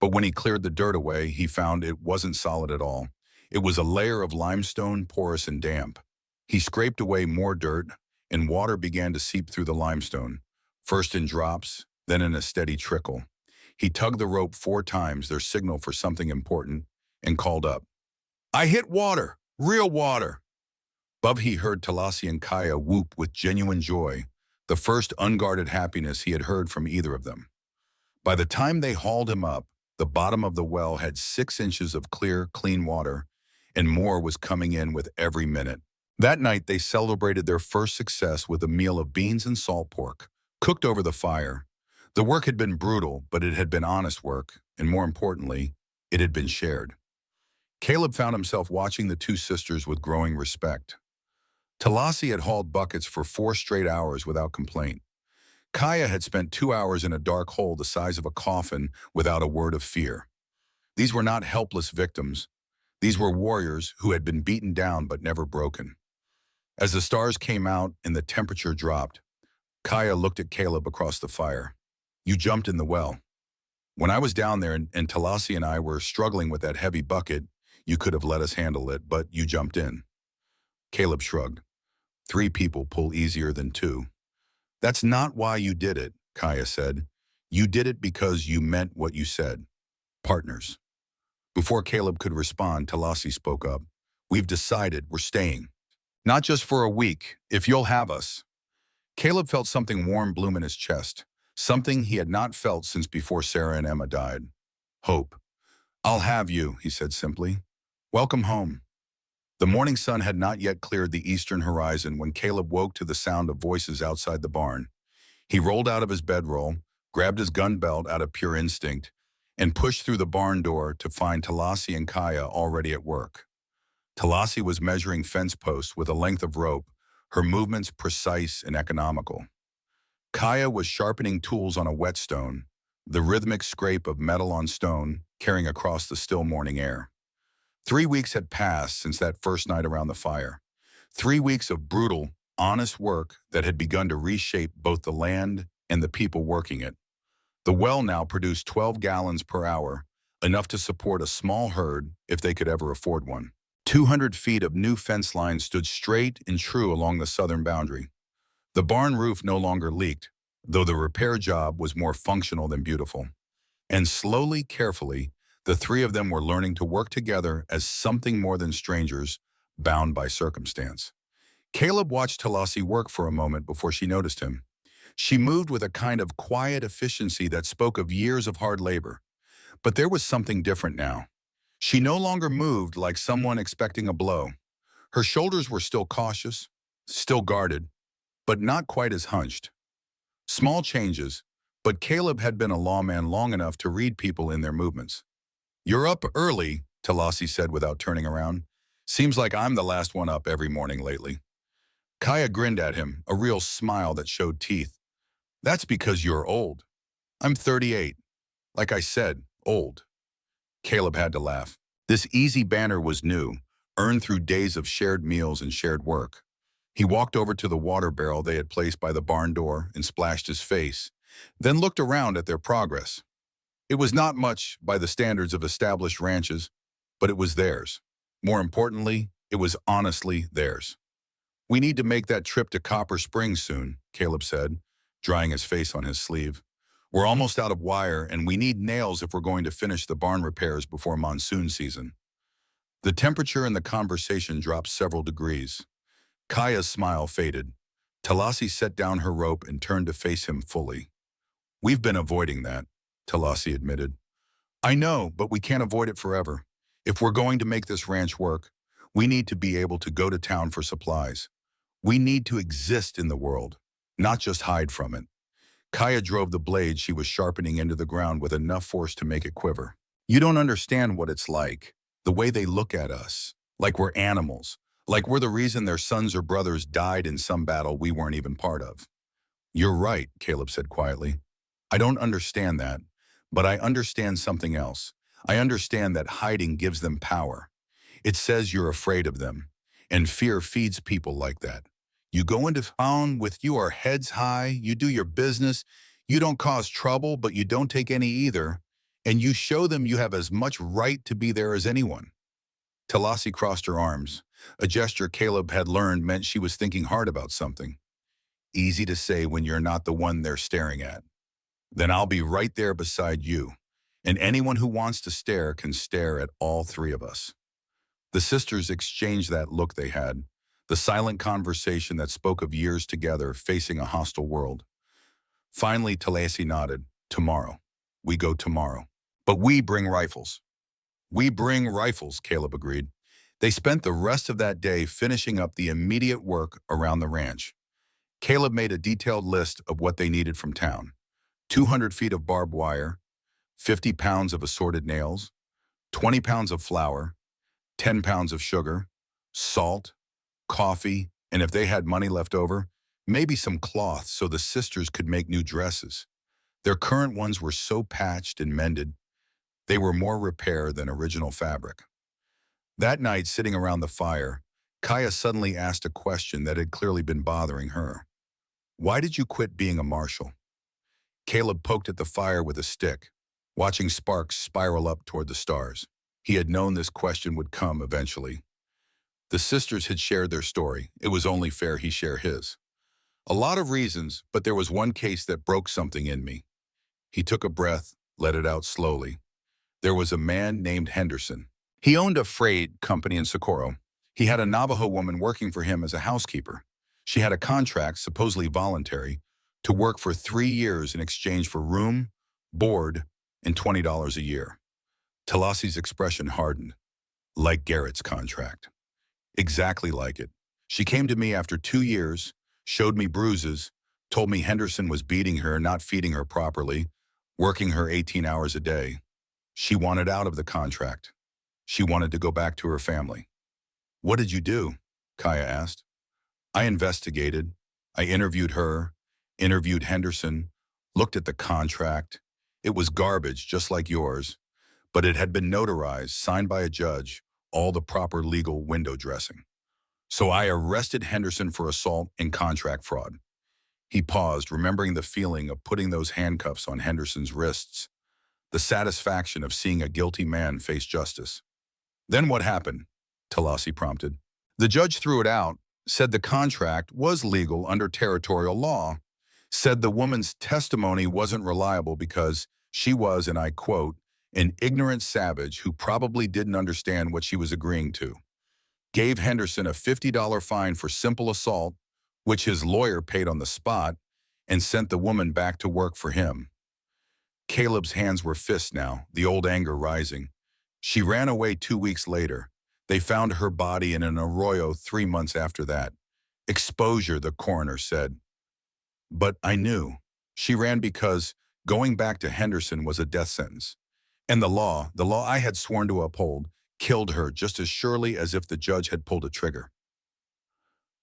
but when he cleared the dirt away, he found it wasn't solid at all. It was a layer of limestone, porous and damp. He scraped away more dirt, and water began to seep through the limestone, first in drops, then in a steady trickle. He tugged the rope 4 times, their signal for something important, and called up, "I hit water! Real water!" Above he heard Talasi and Kaya whoop with genuine joy, the first unguarded happiness he had heard from either of them. By the time they hauled him up, the bottom of the well had 6 inches of clear, clean water, and more was coming in with every minute. That night, they celebrated their first success with a meal of beans and salt pork, cooked over the fire. The work had been brutal, but it had been honest work, and more importantly, it had been shared. Caleb found himself watching the two sisters with growing respect. Talasi had hauled buckets for 4 straight hours without complaint. Kaya had spent 2 hours in a dark hole the size of a coffin without a word of fear. These were not helpless victims. These were warriors who had been beaten down but never broken. As the stars came out and the temperature dropped, Kaya looked at Caleb across the fire. "You jumped in the well. When I was down there and Talasi and I were struggling with that heavy bucket, you could have let us handle it, but you jumped in." Caleb shrugged. 3 people pull easier than 2. "That's not why you did it," Kaya said. "You did it because you meant what you said. Partners." Before Caleb could respond, Talasi spoke up. "We've decided we're staying. Not just for a week, if you'll have us." Caleb felt something warm bloom in his chest, something he had not felt since before Sarah and Emma died. Hope. "I'll have you," he said simply. "Welcome home." The morning sun had not yet cleared the eastern horizon when Caleb woke to the sound of voices outside the barn. He rolled out of his bedroll, grabbed his gun belt out of pure instinct, and pushed through the barn door to find Talasi and Kaya already at work. Talasi was measuring fence posts with a length of rope, her movements precise and economical. Kaya was sharpening tools on a whetstone, the rhythmic scrape of metal on stone carrying across the still morning air. 3 weeks had passed since that first night around the fire. 3 weeks of brutal, honest work that had begun to reshape both the land and the people working it. The well now produced 12 gallons per hour, enough to support a small herd if they could ever afford one. 200 feet of new fence lines stood straight and true along the southern boundary. The barn roof no longer leaked, though the repair job was more functional than beautiful. And slowly, carefully, the 3 of them were learning to work together as something more than strangers, bound by circumstance. Caleb watched Talasi work for a moment before she noticed him. She moved with a kind of quiet efficiency that spoke of years of hard labor. But there was something different now. She no longer moved like someone expecting a blow. Her shoulders were still cautious, still guarded, but not quite as hunched. Small changes, but Caleb had been a lawman long enough to read people in their movements. "You're up early," Talasi said without turning around. "Seems like I'm the last one up every morning lately." Kaya grinned at him, a real smile that showed teeth. That's because you're old. I'm 38. Like I said, old. Caleb had to laugh. This easy banter was new, earned through days of shared meals and shared work. He walked over to the water barrel they had placed by the barn door and splashed his face, then looked around at their progress. It was not much by the standards of established ranches, but it was theirs. More importantly, it was honestly theirs. We need to make that trip to Copper Springs soon, Caleb said, drying his face on his sleeve. We're almost out of wire, and we need nails if we're going to finish the barn repairs before monsoon season. The temperature in the conversation dropped several degrees. Kaya's smile faded. Talasi set down her rope and turned to face him fully. We've been avoiding that, Talasi admitted. I know, but we can't avoid it forever. If we're going to make this ranch work, we need to be able to go to town for supplies. We need to exist in the world, not just hide from it. Kaya drove the blade she was sharpening into the ground with enough force to make it quiver. You don't understand what it's like, the way they look at us, like we're animals, like we're the reason their sons or brothers died in some battle we weren't even part of. You're right, Caleb said quietly. I don't understand that, but I understand something else. I understand that hiding gives them power. It says you're afraid of them, and fear feeds people like that. You go into town with your heads high, you do your business, you don't cause trouble, but you don't take any either, and you show them you have as much right to be there as anyone. Talasi crossed her arms, a gesture Caleb had learned meant she was thinking hard about something. Easy to say when you're not the one they're staring at. Then I'll be right there beside you, and anyone who wants to stare can stare at all three of us. The sisters exchanged that look they had, the silent conversation that spoke of years together facing a hostile world. Finally, Talasi nodded. Tomorrow. We go tomorrow. But we bring rifles. We bring rifles, Caleb agreed. They spent the rest of that day finishing up the immediate work around the ranch. Caleb made a detailed list of what they needed from town. 200 feet of barbed wire, 50 pounds of assorted nails, 20 pounds of flour, 10 pounds of sugar, salt, coffee, and if they had money left over, maybe some cloth so the sisters could make new dresses. Their current ones were so patched and mended, they were more repair than original fabric. That night, sitting around the fire, Kaya suddenly asked a question that had clearly been bothering her. Why did you quit being a marshal? Caleb poked at the fire with a stick, watching sparks spiral up toward the stars. He had known this question would come eventually. The sisters had shared their story. It was only fair he share his. A lot of reasons, but there was one case that broke something in me. He took a breath, let it out slowly. There was a man named Henderson. He owned a freight company in Socorro. He had a Navajo woman working for him as a housekeeper. She had a contract, supposedly voluntary, to work for 3 years in exchange for room, board, and $20 a year. Talasi's expression hardened. Like Garrett's contract. Exactly like it. She came to me after 2 years, showed me bruises, told me Henderson was beating her, not feeding her properly, working her 18 hours a day. She wanted out of the contract. She wanted to go back to her family. What did you do? Kaya asked. I investigated. I interviewed her, interviewed Henderson, looked at the contract. It was garbage, just like yours, but it had been notarized, signed by a judge, all the proper legal window dressing. So I arrested Henderson for assault and contract fraud. He paused, remembering the feeling of putting those handcuffs on Henderson's wrists, the satisfaction of seeing a guilty man face justice. Then what happened? Talasi prompted. The judge threw it out, said the contract was legal under territorial law, said the woman's testimony wasn't reliable because she was, and I quote, an ignorant savage who probably didn't understand what she was agreeing to. Gave Henderson a $50 fine for simple assault, which his lawyer paid on the spot, and sent the woman back to work for him. Caleb's hands were fists now, the old anger rising. She ran away 2 weeks later. They found her body in an arroyo 3 months after that. Exposure, the coroner said. But I knew. She ran because going back to Henderson was a death sentence. And the law I had sworn to uphold, killed her just as surely as if the judge had pulled a trigger.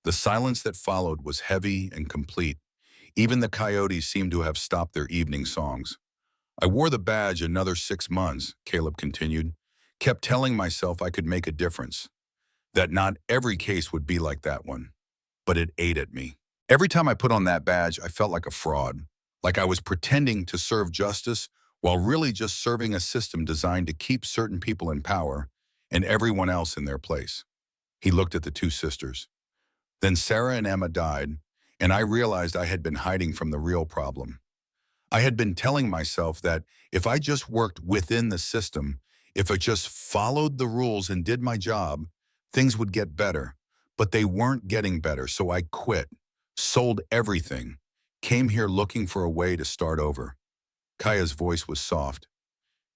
The silence that followed was heavy and complete. Even the coyotes seemed to have stopped their evening songs. I wore the badge another 6 months, Caleb continued, kept telling myself I could make a difference, that not every case would be like that one. But it ate at me. Every time I put on that badge, I felt like a fraud, like I was pretending to serve justice while really just serving a system designed to keep certain people in power and everyone else in their place. He looked at the two sisters. Then Sarah and Emma died, and I realized I had been hiding from the real problem. I had been telling myself that if I just worked within the system, if I just followed the rules and did my job, things would get better. But they weren't getting better, so I quit, sold everything, came here looking for a way to start over. Kaya's voice was soft.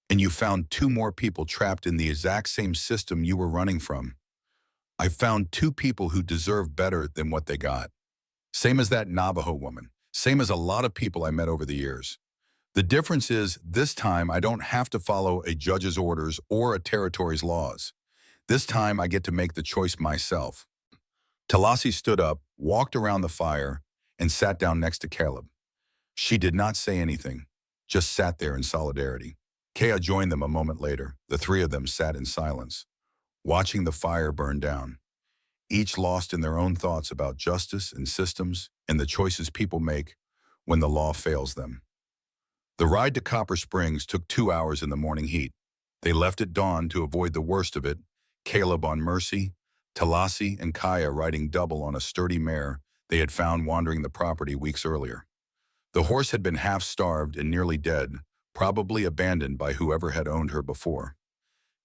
And you found two more people trapped in the exact same system you were running from. I found two people who deserve better than what they got. Same as that Navajo woman. Same as a lot of people I met over the years. The difference is, this time I don't have to follow a judge's orders or a territory's laws. This time I get to make the choice myself. Talasi stood up, walked around the fire, and sat down next to Caleb. She did not say anything, just sat there in solidarity. Kea joined them a moment later. The three of them sat in silence, watching the fire burn down, each lost in their own thoughts about justice and systems and the choices people make when the law fails them. The ride to Copper Springs took 2 hours in the morning heat. They left at dawn to avoid the worst of it, Caleb on Mercy, Talasi and Kaya riding double on a sturdy mare they had found wandering the property weeks earlier. The horse had been half-starved and nearly dead, probably abandoned by whoever had owned her before.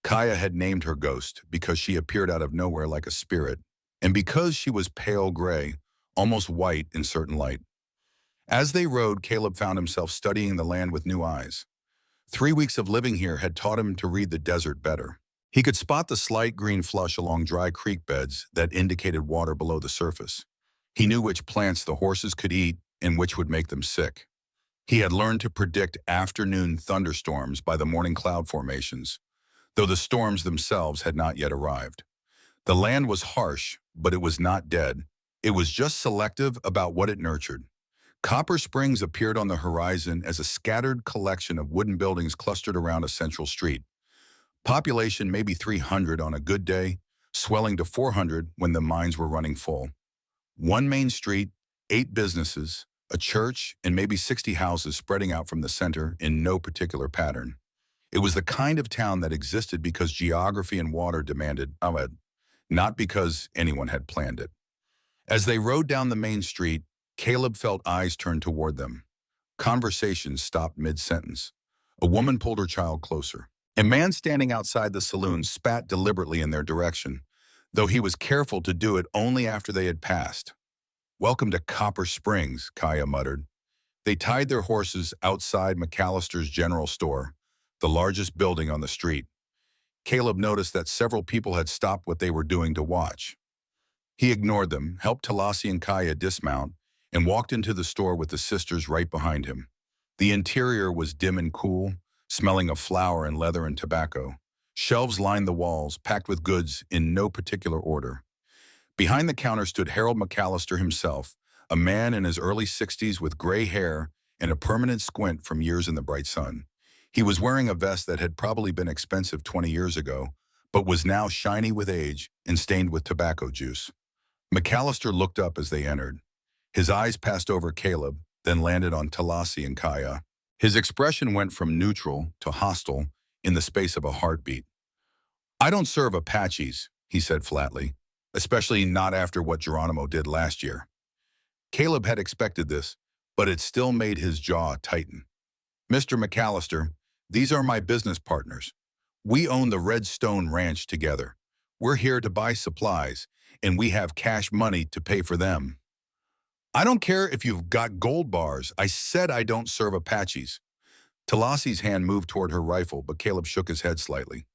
Kaya had named her Ghost because she appeared out of nowhere like a spirit, and because she was pale gray, almost white in certain light. As they rode, Caleb found himself studying the land with new eyes. 3 weeks of living here had taught him to read the desert better. He could spot the slight green flush along dry creek beds that indicated water below the surface. He knew which plants the horses could eat and which would make them sick. He had learned to predict afternoon thunderstorms by the morning cloud formations, though the storms themselves had not yet arrived. The land was harsh, but it was not dead. It was just selective about what it nurtured. Copper Springs appeared on the horizon as a scattered collection of wooden buildings clustered around a central street. Population maybe 300 on a good day, swelling to 400 when the mines were running full. One main street, 8 businesses, a church, and maybe 60 houses spreading out from the center in no particular pattern. It was the kind of town that existed because geography and water demanded it, not because anyone had planned it. As they rode down the main street, Caleb felt eyes turn toward them. Conversations stopped mid-sentence. A woman pulled her child closer. A man standing outside the saloon spat deliberately in their direction, though he was careful to do it only after they had passed. "Welcome to Copper Springs," Kaya muttered. They tied their horses outside McAllister's general store, the largest building on the street. Caleb noticed that several people had stopped what they were doing to watch. He ignored them, helped Talasi and Kaya dismount, and walked into the store with the sisters right behind him. The interior was dim and cool, smelling of flour and leather and tobacco. Shelves lined the walls, packed with goods in no particular order. Behind the counter stood Harold McAllister himself, a man in his early 60s with gray hair and a permanent squint from years in the bright sun. He was wearing a vest that had probably been expensive 20 years ago, but was now shiny with age and stained with tobacco juice. McAllister looked up as they entered. His eyes passed over Caleb, then landed on Talasi and Kaya. His expression went from neutral to hostile in the space of a heartbeat. "I don't serve Apaches," he said flatly, "especially not after what Geronimo did last year." Caleb had expected this, but it still made his jaw tighten. "Mr. McAllister, these are my business partners. We own the Redstone Ranch together. We're here to buy supplies, and we have cash money to pay for them." "I don't care if you've got gold bars. I said I don't serve Apaches." Talasi's hand moved toward her rifle, but Caleb shook his head slightly.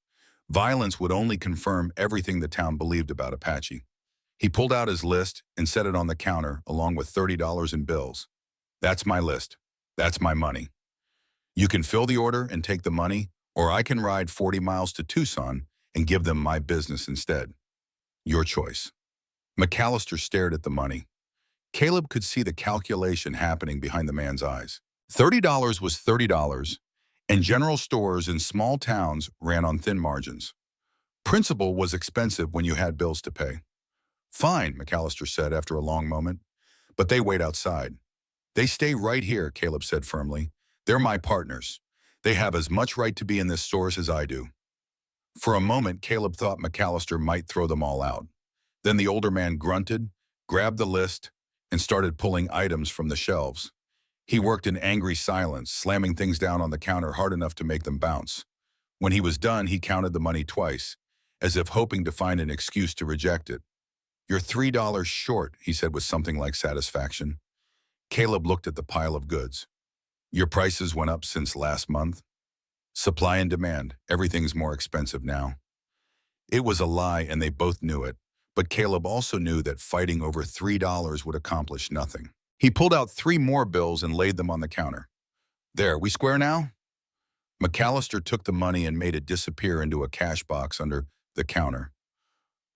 Violence would only confirm everything the town believed about Apache. He pulled out his list and set it on the counter, along with $30 in bills. "That's my list. That's my money. You can fill the order and take the money, or I can ride 40 miles to Tucson and give them my business instead. Your choice." McAllister stared at the money. Caleb could see the calculation happening behind the man's eyes. $30 was $30, and general stores in small towns ran on thin margins. Principal was expensive when you had bills to pay. Fine, McAllister said after a long moment, but they wait outside. They stay right here, Caleb said firmly. They're my partners. They have as much right to be in this stores as I do. For a moment, Caleb thought McAllister might throw them all out. Then the older man grunted, grabbed the list, and started pulling items from the shelves. He worked in angry silence, slamming things down on the counter hard enough to make them bounce. When he was done, he counted the money twice, as if hoping to find an excuse to reject it. "You're $3 short," he said with something like satisfaction. Caleb looked at the pile of goods. "Your prices went up since last month?" "Supply and demand. Everything's more expensive now." It was a lie, and they both knew it, but Caleb also knew that fighting over $3 would accomplish nothing. He pulled out 3 more bills and laid them on the counter. "There, we square now?" McAllister took the money and made it disappear into a cash box under the counter.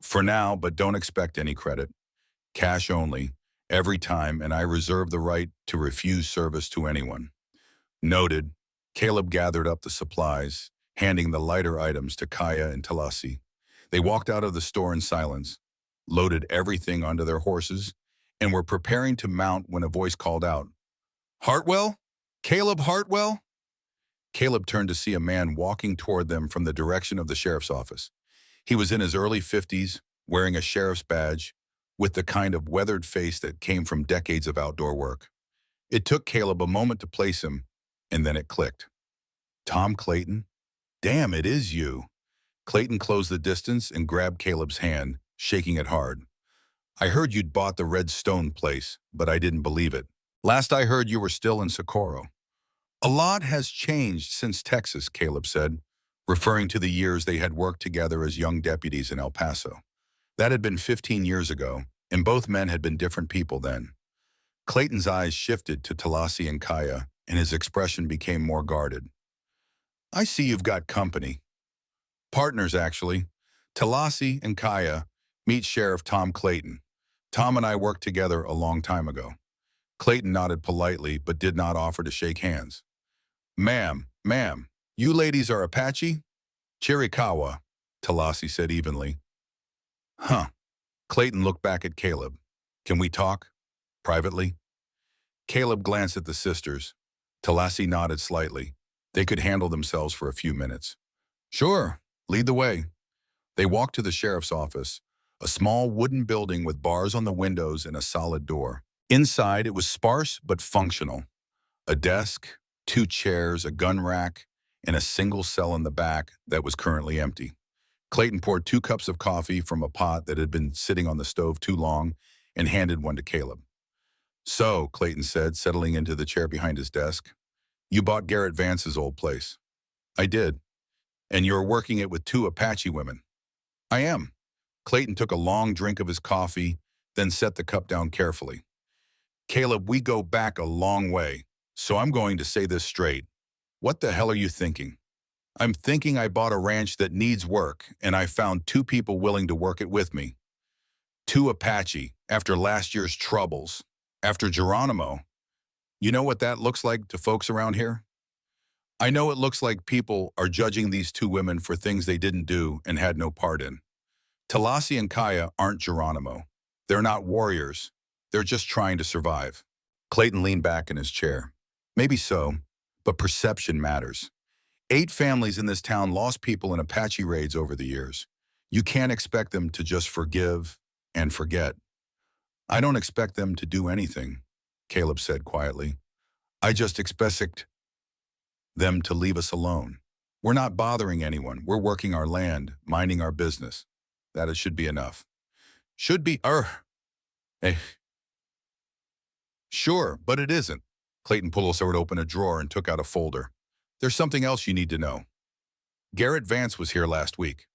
"For now, but don't expect any credit. Cash only, every time, and I reserve the right to refuse service to anyone." Noted. Caleb gathered up the supplies, handing the lighter items to Kaya and Talasi. They walked out of the store in silence, loaded everything onto their horses, and were preparing to mount when a voice called out, "Hartwell? Caleb Hartwell?" Caleb turned to see a man walking toward them from the direction of the sheriff's office. He was in his early 50s, wearing a sheriff's badge, with the kind of weathered face that came from decades of outdoor work. It took Caleb a moment to place him, and then it clicked. "Tom Clayton? Damn, it is you." Clayton closed the distance and grabbed Caleb's hand, shaking it hard. "I heard you'd bought the Red Stone place, but I didn't believe it. Last I heard you were still in Socorro." "A lot has changed since Texas," Caleb said, referring to the years they had worked together as young deputies in El Paso. That had been 15 years ago, and both men had been different people then. Clayton's eyes shifted to Talasi and Kaya, and his expression became more guarded. "I see you've got company." "Partners, actually. Talasi and Kaya, meet Sheriff Tom Clayton. Tom and I worked together a long time ago." Clayton nodded politely, but did not offer to shake hands. Ma'am, you ladies are Apache?" "Chiricahua," Talasi said evenly. "Huh." Clayton looked back at Caleb. "Can we talk? Privately?" Caleb glanced at the sisters. Talasi nodded slightly. They could handle themselves for a few minutes. "Sure, lead the way." They walked to the sheriff's office, a small wooden building with bars on the windows and a solid door. Inside, it was sparse but functional. A desk, 2 chairs, a gun rack, and a single cell in the back that was currently empty. Clayton poured 2 cups of coffee from a pot that had been sitting on the stove too long and handed one to Caleb. "So," Clayton said, settling into the chair behind his desk, "you bought Garrett Vance's old place." "I did." "And you're working it with 2 Apache women." "I am." Clayton took a long drink of his coffee, then set the cup down carefully. "Caleb, we go back a long way, so I'm going to say this straight. What the hell are you thinking?" "I'm thinking I bought a ranch that needs work, and I found 2 people willing to work it with me. 2 Apache, after last year's troubles, after Geronimo. You know what that looks like to folks around here? I know it looks like people are judging these 2 women for things they didn't do and had no part in. Talasi and Kaya aren't Geronimo. They're not warriors. They're just trying to survive." Clayton leaned back in his chair. "Maybe so, but perception matters. 8 families in this town lost people in Apache raids over the years. You can't expect them to just forgive and forget." "I don't expect them to do anything," Caleb said quietly. "I just expect them to leave us alone. We're not bothering anyone. We're working our land, minding our business. That should be enough." "Should be, eh. Sure, but it isn't." Clayton pulled open a drawer and took out a folder. "There's something else you need to know. Garrett Vance was here last week."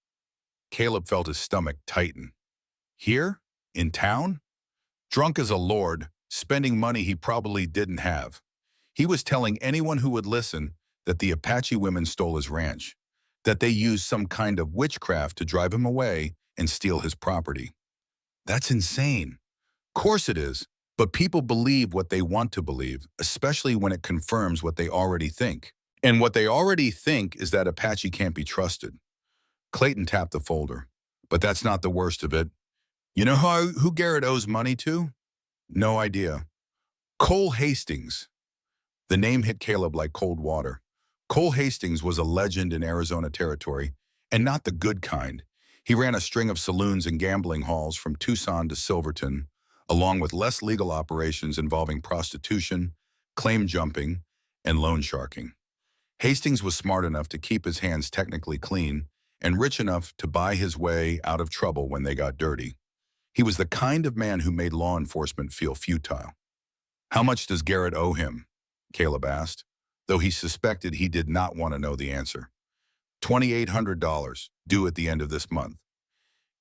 Caleb felt his stomach tighten. "Here? In town?" "Drunk as a lord, spending money he probably didn't have. He was telling anyone who would listen that the Apache women stole his ranch, that they used some kind of witchcraft to drive him away and steal his property." That's insane. Course it is, but people believe what they want to believe, especially when it confirms what they already think. And what they already think is that Apache can't be trusted. Clayton tapped the folder. But that's not the worst of it. You know who Garrett owes money to? No idea. Cole Hastings. The name hit Caleb like cold water. Cole Hastings was a legend in Arizona territory, and not the good kind. He ran a string of saloons and gambling halls from Tucson to Silverton, along with less legal operations involving prostitution, claim jumping, and loan sharking. Hastings was smart enough to keep his hands technically clean and rich enough to buy his way out of trouble when they got dirty. He was the kind of man who made law enforcement feel futile. How much does Garrett owe him? Caleb asked, though he suspected he did not want to know the answer. $2,800, due at the end of this month.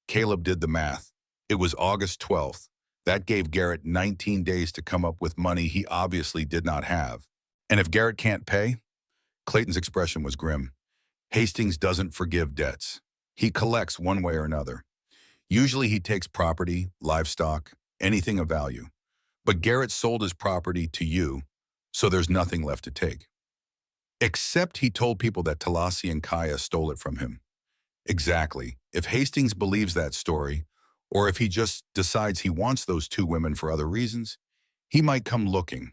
Caleb did the math. It was August 12th. That gave Garrett 19 days to come up with money he obviously did not have. And if Garrett can't pay? Clayton's expression was grim. Hastings doesn't forgive debts. He collects one way or another. Usually he takes property, livestock, anything of value. But Garrett sold his property to you, so there's nothing left to take. Except he told people that Talasi and Kaya stole it from him. Exactly. If Hastings believes that story, or if he just decides he wants those two women for other reasons, he might come looking.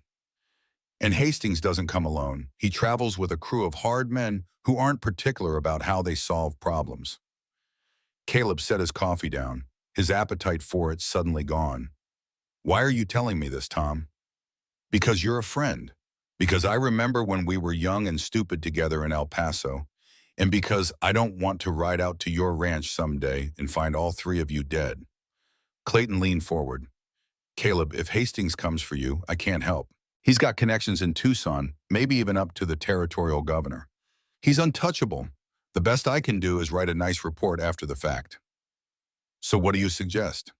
And Hastings doesn't come alone. He travels with a crew of hard men who aren't particular about how they solve problems. Caleb set his coffee down, his appetite for it suddenly gone. Why are you telling me this, Tom? Because you're a friend. Because I remember when we were young and stupid together in El Paso. And because I don't want to ride out to your ranch someday and find all three of you dead. Clayton leaned forward. Caleb, if Hastings comes for you, I can't help. He's got connections in Tucson, maybe even up to the territorial governor. He's untouchable. The best I can do is write a nice report after the fact. So what do you suggest?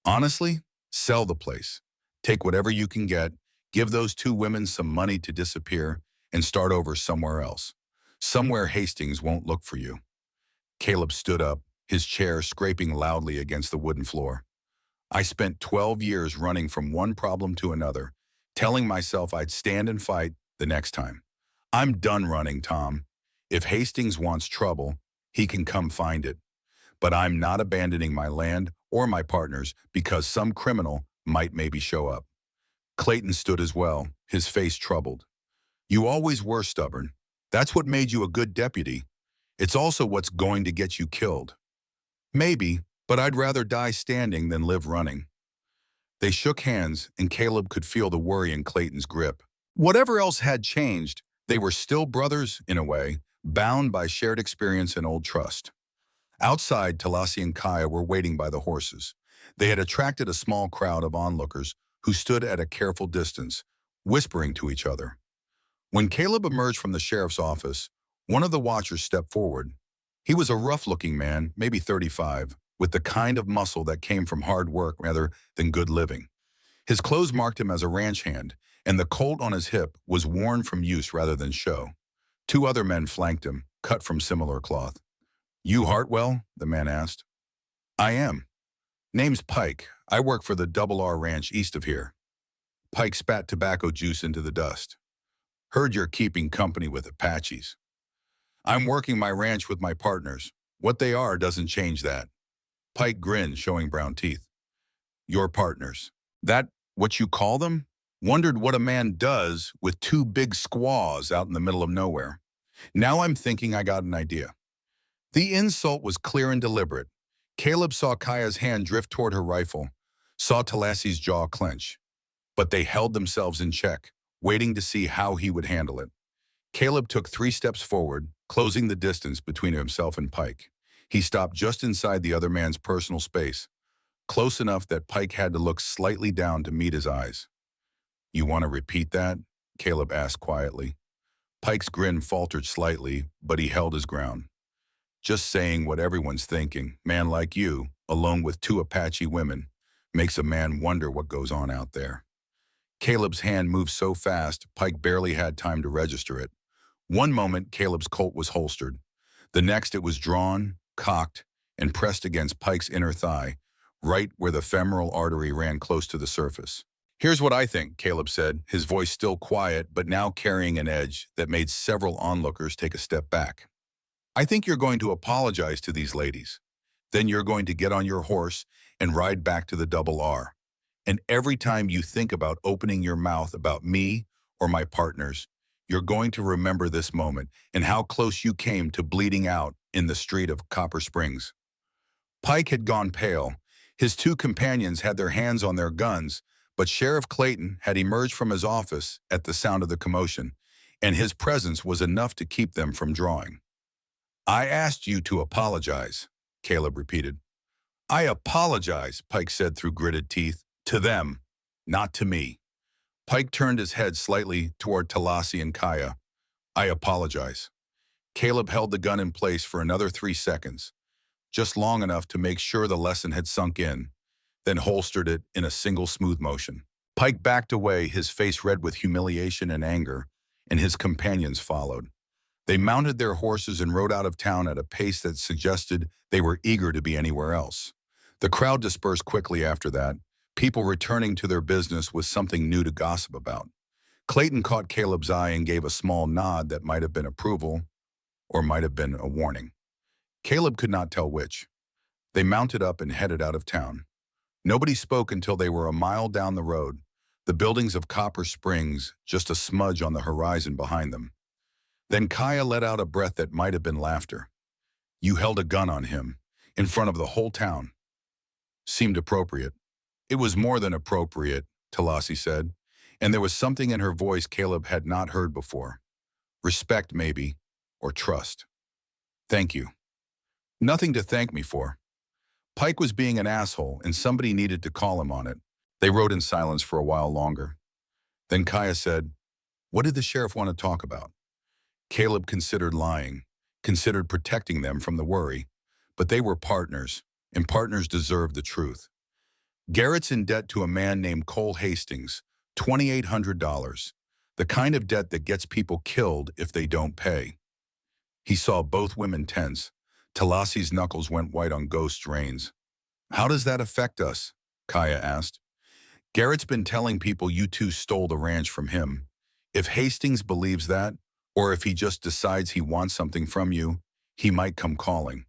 Honestly, sell the place. Take whatever you can get, give those two women some money to disappear, and start over somewhere else. Somewhere Hastings won't look for you. Caleb stood up, his chair scraping loudly against the wooden floor. I spent 12 years running from one problem to another, telling myself I'd stand and fight the next time. I'm done running, Tom. If Hastings wants trouble, he can come find it. But I'm not abandoning my land or my partners because some criminal might maybe show up. Clayton stood as well, his face troubled. You always were stubborn. That's what made you a good deputy. It's also what's going to get you killed. Maybe, but I'd rather die standing than live running. They shook hands, and Caleb could feel the worry in Clayton's grip. Whatever else had changed, they were still brothers, in a way, bound by shared experience and old trust. Outside, Talasi and Kaya were waiting by the horses. They had attracted a small crowd of onlookers who stood at a careful distance, whispering to each other. When Caleb emerged from the sheriff's office, one of the watchers stepped forward. He was a rough-looking man, maybe 35, with the kind of muscle that came from hard work rather than good living. His clothes marked him as a ranch hand, and the colt on his hip was worn from use rather than show. Two other men flanked him, cut from similar cloth. You Hartwell? The man asked. I am. Name's Pike. I work for the Double R Ranch east of here. Pike spat tobacco juice into the dust. Heard you're keeping company with Apaches. I'm working my ranch with my partners. What they are doesn't change that. Pike grinned, showing brown teeth. Your partners. That what you call them? Wondered what a man does with two big squaws out in the middle of nowhere. Now I'm thinking I got an idea. The insult was clear and deliberate. Caleb saw Kaya's hand drift toward her rifle, saw Talasi's jaw clench. But they held themselves in check, waiting to see how he would handle it. Caleb took 3 steps forward, closing the distance between himself and Pike. He stopped just inside the other man's personal space, close enough that Pike had to look slightly down to meet his eyes. You want to repeat that? Caleb asked quietly. Pike's grin faltered slightly, but he held his ground. Just saying what everyone's thinking, man like you, alone with 2 Apache women, makes a man wonder what goes on out there. Caleb's hand moved so fast, Pike barely had time to register it. One moment, Caleb's Colt was holstered. The next, it was drawn, cocked, and pressed against Pike's inner thigh, right where the femoral artery ran close to the surface. Here's what I think, Caleb said, his voice still quiet but now carrying an edge that made several onlookers take a step back. I think you're going to apologize to these ladies. Then you're going to get on your horse and ride back to the Double R. And every time you think about opening your mouth about me or my partners, you're going to remember this moment and how close you came to bleeding out in the street of Copper Springs. Pike had gone pale. His two companions had their hands on their guns, but Sheriff Clayton had emerged from his office at the sound of the commotion, and his presence was enough to keep them from drawing. "I asked you to apologize," Caleb repeated. "I apologize," Pike said through gritted teeth, "to them, not to me." Pike turned his head slightly toward Talasi and Kaya. "I apologize." Caleb held the gun in place for another 3 seconds, just long enough to make sure the lesson had sunk in, then holstered it in a single smooth motion. Pike backed away, his face red with humiliation and anger, and his companions followed. They mounted their horses and rode out of town at a pace that suggested they were eager to be anywhere else. The crowd dispersed quickly after that, people returning to their business with something new to gossip about. Clayton caught Caleb's eye and gave a small nod that might have been approval or might have been a warning. Caleb could not tell which. They mounted up and headed out of town. Nobody spoke until they were a mile down the road, the buildings of Copper Springs just a smudge on the horizon behind them. Then Kaya let out a breath that might have been laughter. "You held a gun on him, in front of the whole town." Seemed appropriate. "It was more than appropriate," Talasi said, and there was something in her voice Caleb had not heard before. Respect, maybe, or trust. "Thank you." "Nothing to thank me for." Pike was being an asshole, and somebody needed to call him on it. They rode in silence for a while longer. Then Kaya said, "What did the sheriff want to talk about?" Caleb considered lying, considered protecting them from the worry, but they were partners, and partners deserved the truth. "Garrett's in debt to a man named Cole Hastings, $2,800, the kind of debt that gets people killed if they don't pay." He saw both women tense. Talasi's knuckles went white on Ghost's reins. "How does that affect us?" Kaya asked. "Garrett's been telling people you two stole the ranch from him. If Hastings believes that, or if he just decides he wants something from you, he might come calling.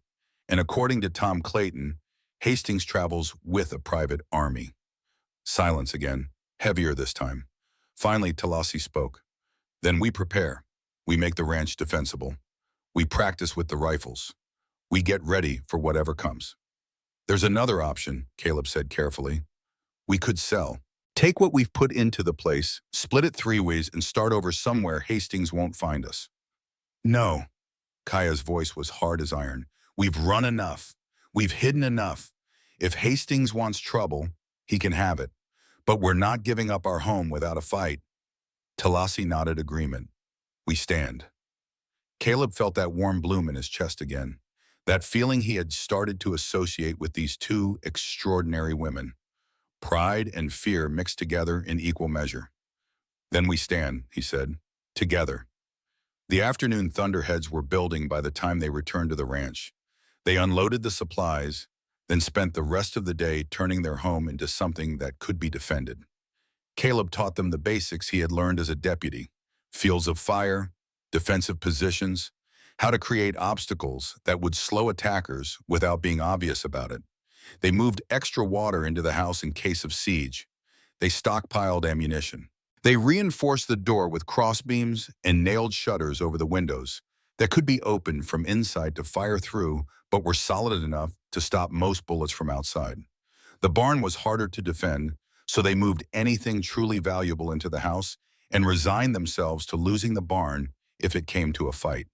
And according to Tom Clayton, Hastings travels with a private army." Silence again, heavier this time. Finally, Talasi spoke. "Then we prepare. We make the ranch defensible. We practice with the rifles. We get ready for whatever comes." "There's another option," Caleb said carefully. "We could sell. Take what we've put into the place, split it 3 ways, and start over somewhere Hastings won't find us." "No." Kaya's voice was hard as iron. "We've run enough. We've hidden enough. If Hastings wants trouble, he can have it. But we're not giving up our home without a fight." Talasi nodded agreement. "We stand." Caleb felt that warm bloom in his chest again, that feeling he had started to associate with these two extraordinary women. Pride and fear mixed together in equal measure. "Then we stand," he said, "together." The afternoon thunderheads were building by the time they returned to the ranch. They unloaded the supplies, then spent the rest of the day turning their home into something that could be defended. Caleb taught them the basics he had learned as a deputy: fields of fire, defensive positions, how to create obstacles that would slow attackers without being obvious about it. They moved extra water into the house in case of siege. They stockpiled ammunition. They reinforced the door with crossbeams and nailed shutters over the windows that could be opened from inside to fire through, but were solid enough to stop most bullets from outside. The barn was harder to defend, so they moved anything truly valuable into the house and resigned themselves to losing the barn if it came to a fight.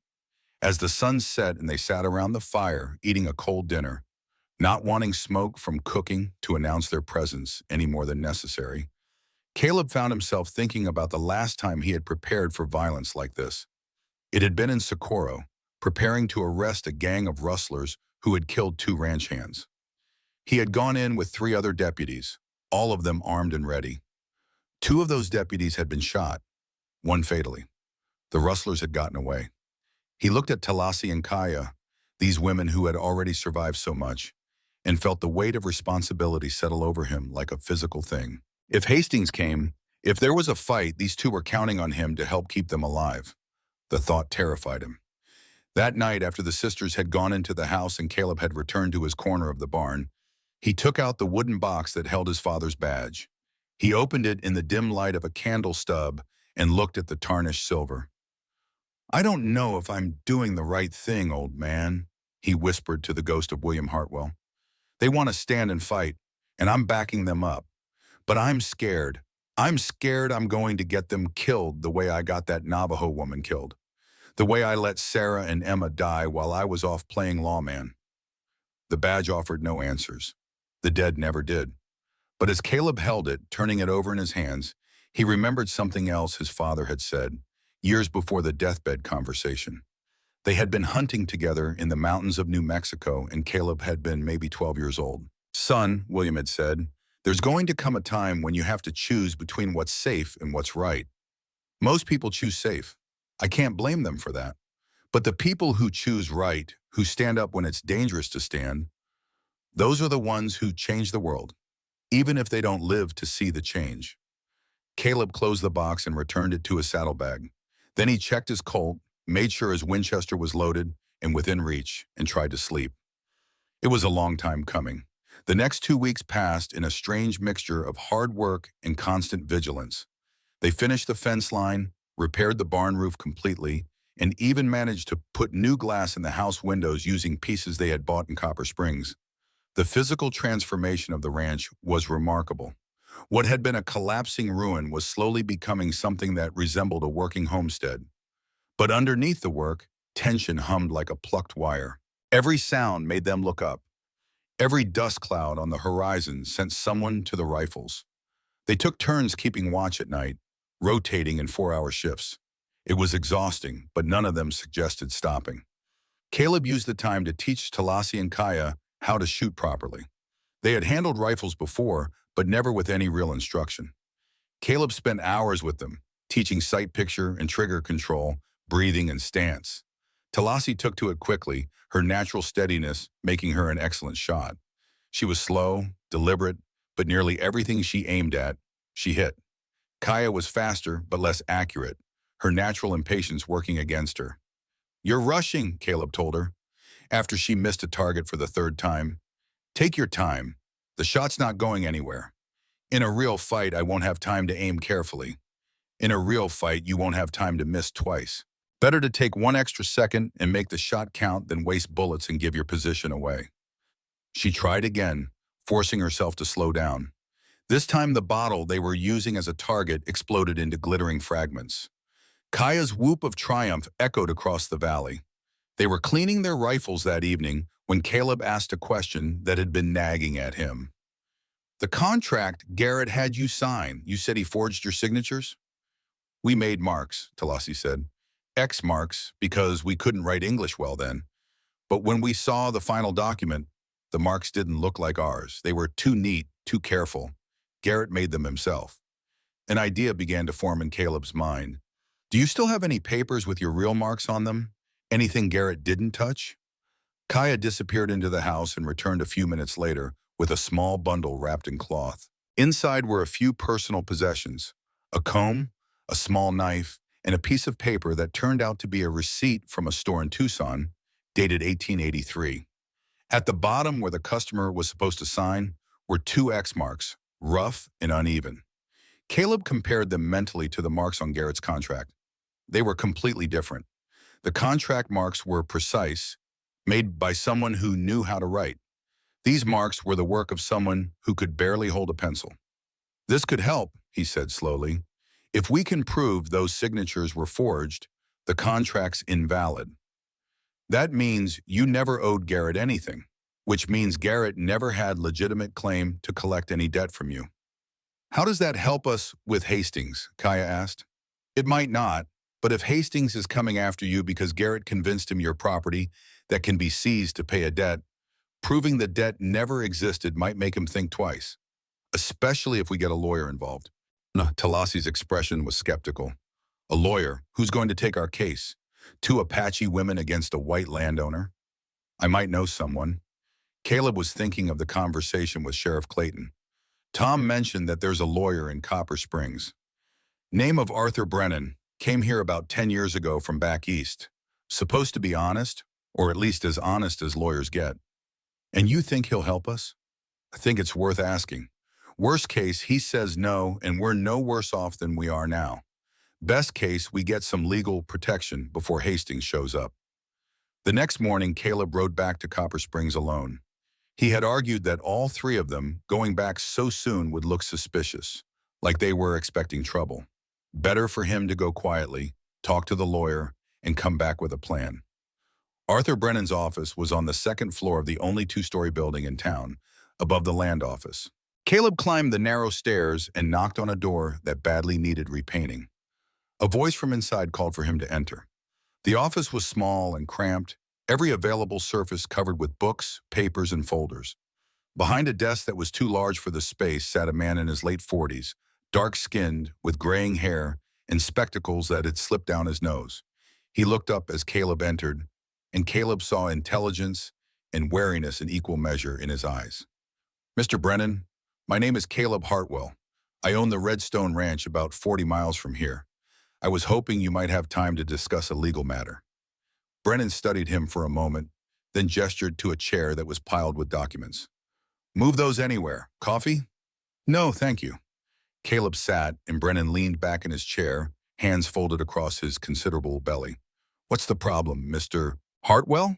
As the sun set and they sat around the fire eating a cold dinner, not wanting smoke from cooking to announce their presence any more than necessary, Caleb found himself thinking about the last time he had prepared for violence like this. It had been in Socorro, preparing to arrest a gang of rustlers who had killed 2 ranch hands. He had gone in with 3 other deputies, all of them armed and ready. 2 of those deputies had been shot, 1 fatally. The rustlers had gotten away. He looked at Talasi and Kaya, these women who had already survived so much, and felt the weight of responsibility settle over him like a physical thing. If Hastings came, if there was a fight, these two were counting on him to help keep them alive. The thought terrified him. That night, after the sisters had gone into the house and Caleb had returned to his corner of the barn, he took out the wooden box that held his father's badge. He opened it in the dim light of a candle stub and looked at the tarnished silver. "I don't know if I'm doing the right thing, old man," he whispered to the ghost of William Hartwell. "They want to stand and fight, and I'm backing them up. But I'm scared. I'm scared I'm going to get them killed the way I got that Navajo woman killed. The way I let Sarah and Emma die while I was off playing lawman." The badge offered no answers. The dead never did. But as Caleb held it, turning it over in his hands, he remembered something else his father had said, years before the deathbed conversation. They had been hunting together in the mountains of New Mexico, and Caleb had been maybe 12 years old. "Son," William had said, "there's going to come a time when you have to choose between what's safe and what's right. Most people choose safe. I can't blame them for that. But the people who choose right, who stand up when it's dangerous to stand, those are the ones who change the world, even if they don't live to see the change." Caleb closed the box and returned it to his saddlebag. Then he checked his Colt, made sure his Winchester was loaded and within reach, and tried to sleep. It was a long time coming. The next 2 weeks passed in a strange mixture of hard work and constant vigilance. They finished the fence line, repaired the barn roof completely, and even managed to put new glass in the house windows using pieces they had bought in Copper Springs. The physical transformation of the ranch was remarkable. What had been a collapsing ruin was slowly becoming something that resembled a working homestead. But underneath the work, tension hummed like a plucked wire. Every sound made them look up. Every dust cloud on the horizon sent someone to the rifles. They took turns keeping watch at night, rotating in 4-hour shifts. It was exhausting, but none of them suggested stopping. Caleb used the time to teach Talasi and Kaya how to shoot properly. They had handled rifles before, but never with any real instruction. Caleb spent hours with them, teaching sight picture and trigger control, breathing and stance. Talasi took to it quickly, her natural steadiness making her an excellent shot. She was slow, deliberate, but nearly everything she aimed at, she hit. Kaya was faster, but less accurate, her natural impatience working against her. "You're rushing," Caleb told her, after she missed a target for the third time. "Take your time. The shot's not going anywhere. In a real fight, I won't have time to aim carefully. In a real fight, you won't have time to miss twice. Better to take 1 extra second and make the shot count than waste bullets and give your position away." She tried again, forcing herself to slow down. This time the bottle they were using as a target exploded into glittering fragments. Kaya's whoop of triumph echoed across the valley. They were cleaning their rifles that evening when Caleb asked a question that had been nagging at him. "The contract Garrett had you sign, you said he forged your signatures?" "We made marks," Talasi said. "X marks, because we couldn't write English well then. But when we saw the final document, the marks didn't look like ours. They were too neat, too careful. Garrett made them himself." An idea began to form in Caleb's mind. "Do you still have any papers with your real marks on them? Anything Garrett didn't touch?" Kaya disappeared into the house and returned a few minutes later with a small bundle wrapped in cloth. Inside were a few personal possessions: a comb, a small knife, and a piece of paper that turned out to be a receipt from a store in Tucson, dated 1883. At the bottom, where the customer was supposed to sign, were 2 X marks, rough and uneven. Caleb compared them mentally to the marks on Garrett's contract. They were completely different. The contract marks were precise, made by someone who knew how to write. These marks were the work of someone who could barely hold a pencil. "This could help," he said slowly. "If we can prove those signatures were forged, the contract's invalid. That means you never owed Garrett anything, which means Garrett never had legitimate claim to collect any debt from you." "How does that help us with Hastings?" Kaya asked. "It might not, but if Hastings is coming after you because Garrett convinced him your property that can be seized to pay a debt, proving the debt never existed might make him think twice, especially if we get a lawyer involved." No, Talasi's expression was skeptical. "A lawyer? Who's going to take our case? 2 Apache women against a white landowner? I might know someone." Caleb was thinking of the conversation with Sheriff Clayton. Tom mentioned that there's a lawyer in Copper Springs. Name of Arthur Brennan, came here about 10 years ago from back east. Supposed to be honest, or at least as honest as lawyers get. And you think he'll help us? I think it's worth asking. Worst case, he says no, and we're no worse off than we are now. Best case, we get some legal protection before Hastings shows up. The next morning, Caleb rode back to Copper Springs alone. He had argued that all three of them going back so soon would look suspicious, like they were expecting trouble. Better for him to go quietly, talk to the lawyer, and come back with a plan. Arthur Brennan's office was on the second floor of the only two-story building in town, above the land office. Caleb climbed the narrow stairs and knocked on a door that badly needed repainting. A voice from inside called for him to enter. The office was small and cramped, every available surface covered with books, papers, and folders. Behind a desk that was too large for the space sat a man in his late 40s, dark-skinned, with graying hair and spectacles that had slipped down his nose. He looked up as Caleb entered, and Caleb saw intelligence and wariness in equal measure in his eyes. "Mr. Brennan, my name is Caleb Hartwell. I own the Redstone Ranch about 40 miles from here. I was hoping you might have time to discuss a legal matter." Brennan studied him for a moment, then gestured to a chair that was piled with documents. "Move those anywhere. Coffee?" "No, thank you." Caleb sat, and Brennan leaned back in his chair, hands folded across his considerable belly. "What's the problem, Mr. Hartwell?"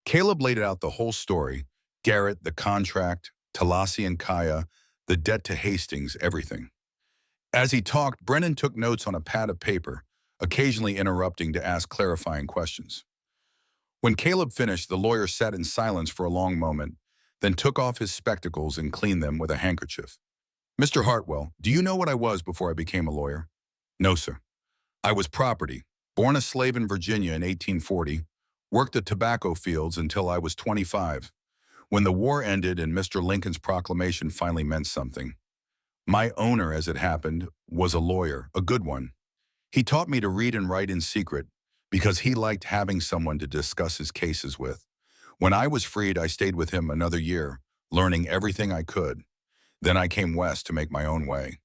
Caleb laid out the whole story: Garrett, the contract, Talasi and Kaya, the debt to Hastings, everything. As he talked, Brennan took notes on a pad of paper, occasionally interrupting to ask clarifying questions. When Caleb finished, the lawyer sat in silence for a long moment, then took off his spectacles and cleaned them with a handkerchief. "Mr. Hartwell, do you know what I was before I became a lawyer?" "No, sir. I was property. Born a slave in Virginia in 1840, worked the tobacco fields until I was 25, when the war ended and Mr. Lincoln's proclamation finally meant something. My owner, as it happened, was a lawyer, a good one. He taught me to read and write in secret because he liked having someone to discuss his cases with. When I was freed, I stayed with him another year, learning everything I could. Then I came west to make my own way."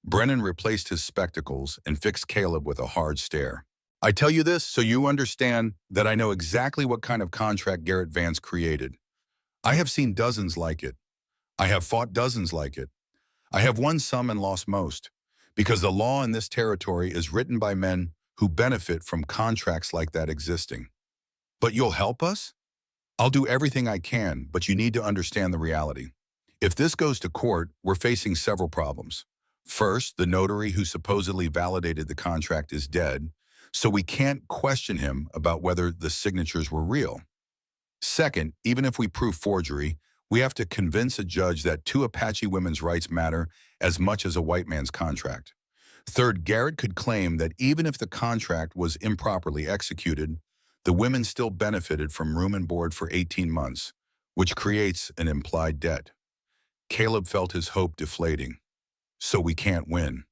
Brennan replaced his spectacles and fixed Caleb with a hard stare. "I tell you this so you understand that I know exactly what kind of contract Garrett Vance created. I have seen dozens like it. I have fought dozens like it. I have won some and lost most, because the law in this territory is written by men who benefit from contracts like that existing. But you'll help us? I'll do everything I can, but you need to understand the reality. If this goes to court, we're facing several problems. First, the notary who supposedly validated the contract is dead, so we can't question him about whether the signatures were real. Second, even if we prove forgery, we have to convince a judge that two Apache women's rights matter as much as a white man's contract. Third, Garrett could claim that even if the contract was improperly executed, the women still benefited from room and board for 18 months, which creates an implied debt. Caleb felt his hope deflating. "So we can't win."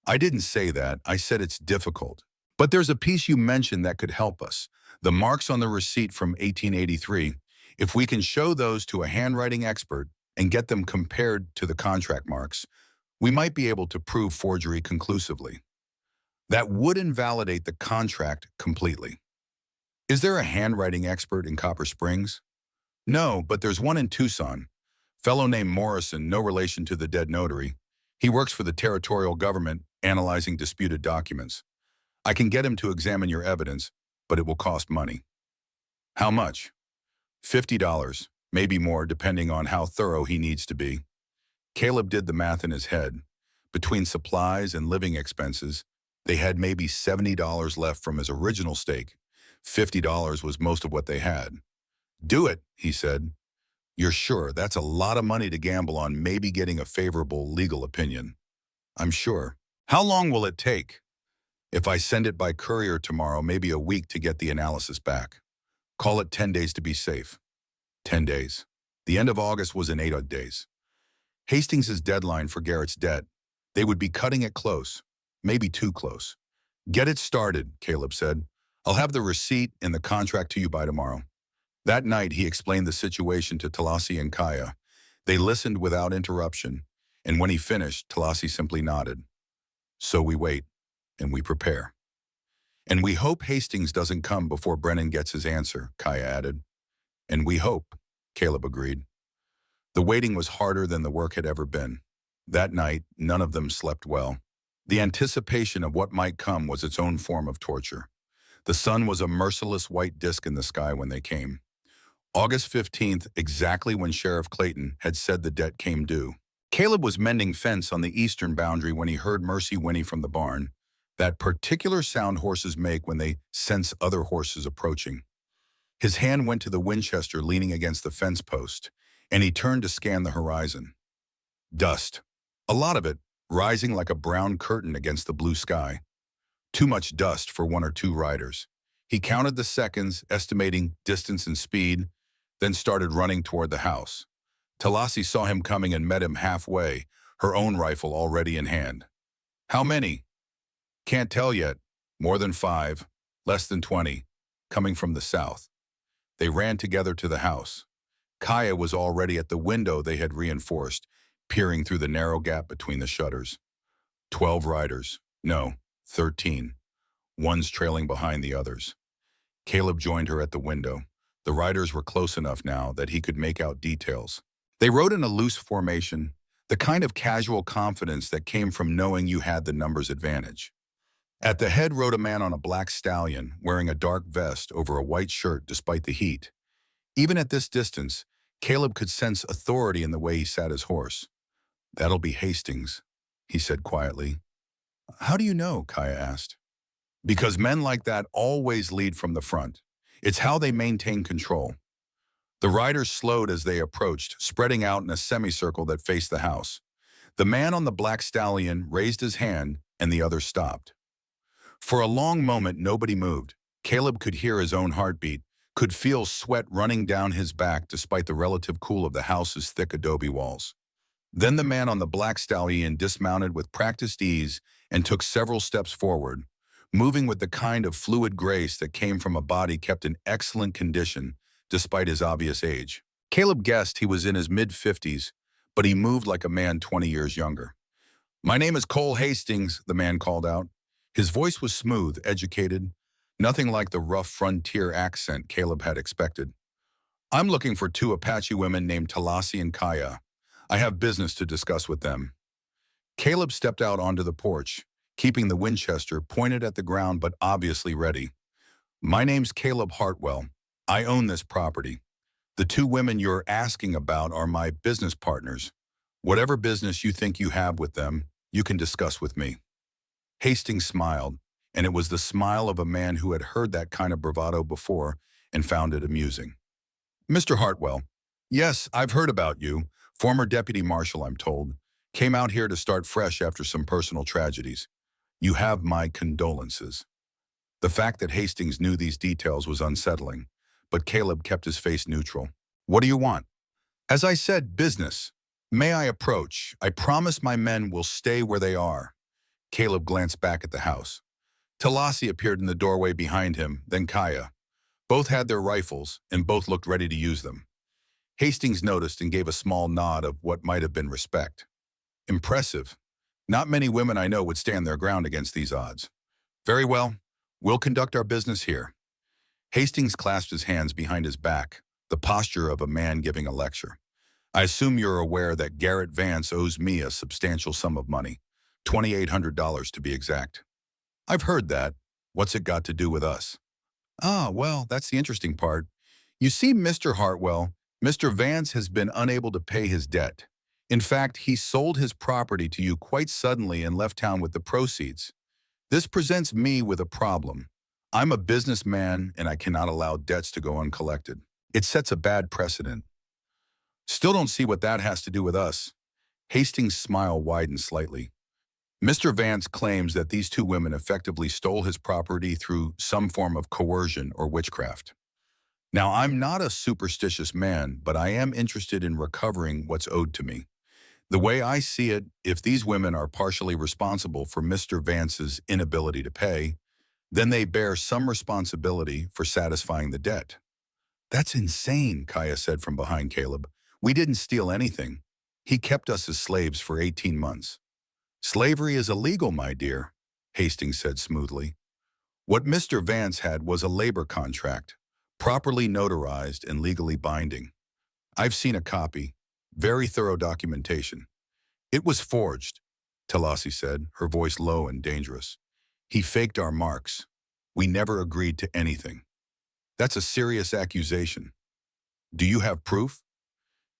"I didn't say that. I said it's difficult. But there's a piece you mentioned that could help us. The marks on the receipt from 1883. If we can show those to a handwriting expert and get them compared to the contract marks, we might be able to prove forgery conclusively. That would invalidate the contract completely." "Is there a handwriting expert in Copper Springs?" "No, but there's one in Tucson. Fellow named Morrison, no relation to the dead notary. He works for the territorial government, analyzing disputed documents. I can get him to examine your evidence, but it will cost money." "How much?" $50, maybe more, depending on how thorough he needs to be. Caleb did the math in his head. Between supplies and living expenses, they had maybe $70 left from his original stake. $50 was most of what they had. "Do it," he said. "You're sure? That's a lot of money to gamble on maybe getting a favorable legal opinion." "I'm sure." "How long will it take?" "If I send it by courier tomorrow, maybe a week to get the analysis back. Call it 10 days to be safe." 10 days. The end of August was in 8 days. Hastings' deadline for Garrett's debt. They would be cutting it close, maybe too close. "Get it started," Caleb said. "I'll have the receipt and the contract to you by tomorrow." That night, he explained the situation to Talasi and Kaya. They listened without interruption, and when he finished, Talasi simply nodded. So we wait, and we prepare. And we hope Hastings doesn't come before Brennan gets his answer, Kaya added. And we hope, Caleb agreed. The waiting was harder than the work had ever been. That night, none of them slept well. The anticipation of what might come was its own form of torture. The sun was a merciless white disk in the sky when they came. August 15th, exactly when Sheriff Clayton had said the debt came due. Caleb was mending fence on the eastern boundary when he heard Mercy whinny from the barn, that particular sound horses make when they sense other horses approaching. His hand went to the Winchester leaning against the fence post, and he turned to scan the horizon. Dust. A lot of it, rising like a brown curtain against the blue sky. Too much dust for one or two riders. He counted the seconds, estimating distance and speed, then started running toward the house. Talasi saw him coming and met him halfway, her own rifle already in hand. How many? Can't tell yet. More than 5, less than 20, coming from the south. They ran together to the house. Kaya was already at the window they had reinforced, peering through the narrow gap between the shutters. 12 riders. No, 13. One's trailing behind the others. Caleb joined her at the window. The riders were close enough now that he could make out details. They rode in a loose formation, the kind of casual confidence that came from knowing you had the numbers advantage. At the head rode a man on a black stallion, wearing a dark vest over a white shirt despite the heat. Even at this distance, Caleb could sense authority in the way he sat his horse. That'll be Hastings, he said quietly. How do you know? Kaya asked. Because men like that always lead from the front. It's how they maintain control. The riders slowed as they approached, spreading out in a semicircle that faced the house. The man on the black stallion raised his hand, and the others stopped. For a long moment, nobody moved. Caleb could hear his own heartbeat, could feel sweat running down his back despite the relative cool of the house's thick adobe walls. Then the man on the black stallion dismounted with practiced ease and took several steps forward, moving with the kind of fluid grace that came from a body kept in excellent condition despite his obvious age. Caleb guessed he was in his mid-50s, but he moved like a man 20 years younger. My name is Cole Hastings, the man called out. His voice was smooth, educated, nothing like the rough frontier accent Caleb had expected. I'm looking for 2 Apache women named Talasi and Kaya. I have business to discuss with them. Caleb stepped out onto the porch, keeping the Winchester pointed at the ground but obviously ready. My name's Caleb Hartwell. I own this property. The 2 women you're asking about are my business partners. Whatever business you think you have with them, you can discuss with me. Hastings smiled, and it was the smile of a man who had heard that kind of bravado before and found it amusing. Mr. Hartwell, yes, I've heard about you. Former deputy marshal, I'm told. Came out here to start fresh after some personal tragedies. You have my condolences. The fact that Hastings knew these details was unsettling, but Caleb kept his face neutral. What do you want? As I said, business. May I approach? I promise my men will stay where they are. Caleb glanced back at the house. Talasi appeared in the doorway behind him, then Kaya. Both had their rifles, and both looked ready to use them. Hastings noticed and gave a small nod of what might have been respect. Impressive. Not many women I know would stand their ground against these odds. Very well. We'll conduct our business here. Hastings clasped his hands behind his back, the posture of a man giving a lecture. I assume you're aware that Garrett Vance owes me a substantial sum of money, $2,800 to be exact. I've heard that. What's it got to do with us? Well, that's the interesting part. You see, Mr. Hartwell, Mr. Vance has been unable to pay his debt. In fact, he sold his property to you quite suddenly and left town with the proceeds. This presents me with a problem. I'm a businessman and I cannot allow debts to go uncollected. It sets a bad precedent. Still don't see what that has to do with us. Hastings' smile widened slightly. Mr. Vance claims that these 2 women effectively stole his property through some form of coercion or witchcraft. Now, I'm not a superstitious man, but I am interested in recovering what's owed to me. The way I see it, if these women are partially responsible for Mr. Vance's inability to pay, then they bear some responsibility for satisfying the debt. That's insane, Kaya said from behind Caleb. We didn't steal anything. He kept us as slaves for 18 months. Slavery is illegal, my dear, Hastings said smoothly. What Mr. Vance had was a labor contract, properly notarized and legally binding. I've seen a copy, very thorough documentation. It was forged, Talasi said, her voice low and dangerous. He faked our marks. We never agreed to anything. That's a serious accusation. Do you have proof?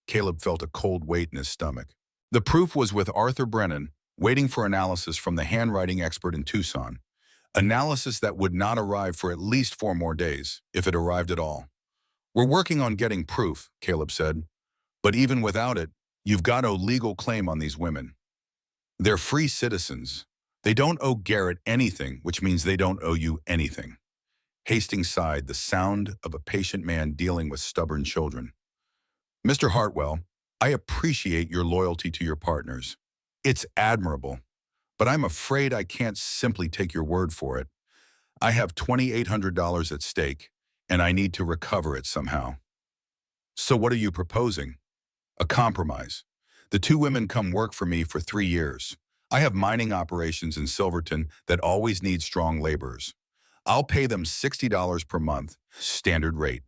Caleb felt a cold weight in his stomach. The proof was with Arthur Brennan, waiting for analysis from the handwriting expert in Tucson. Analysis that would not arrive for at least 4 more days, if it arrived at all. We're working on getting proof, Caleb said. But even without it, you've got a legal claim on these women. They're free citizens. They don't owe Garrett anything, which means they don't owe you anything. Hastings sighed, the sound of a patient man dealing with stubborn children. Mr. Hartwell, I appreciate your loyalty to your partners. It's admirable, but I'm afraid I can't simply take your word for it. I have $2,800 at stake, and I need to recover it somehow. So what are you proposing? A compromise. The 2 women come work for me for 3 years. I have mining operations in Silverton that always need strong laborers. I'll pay them $60 per month, standard rate.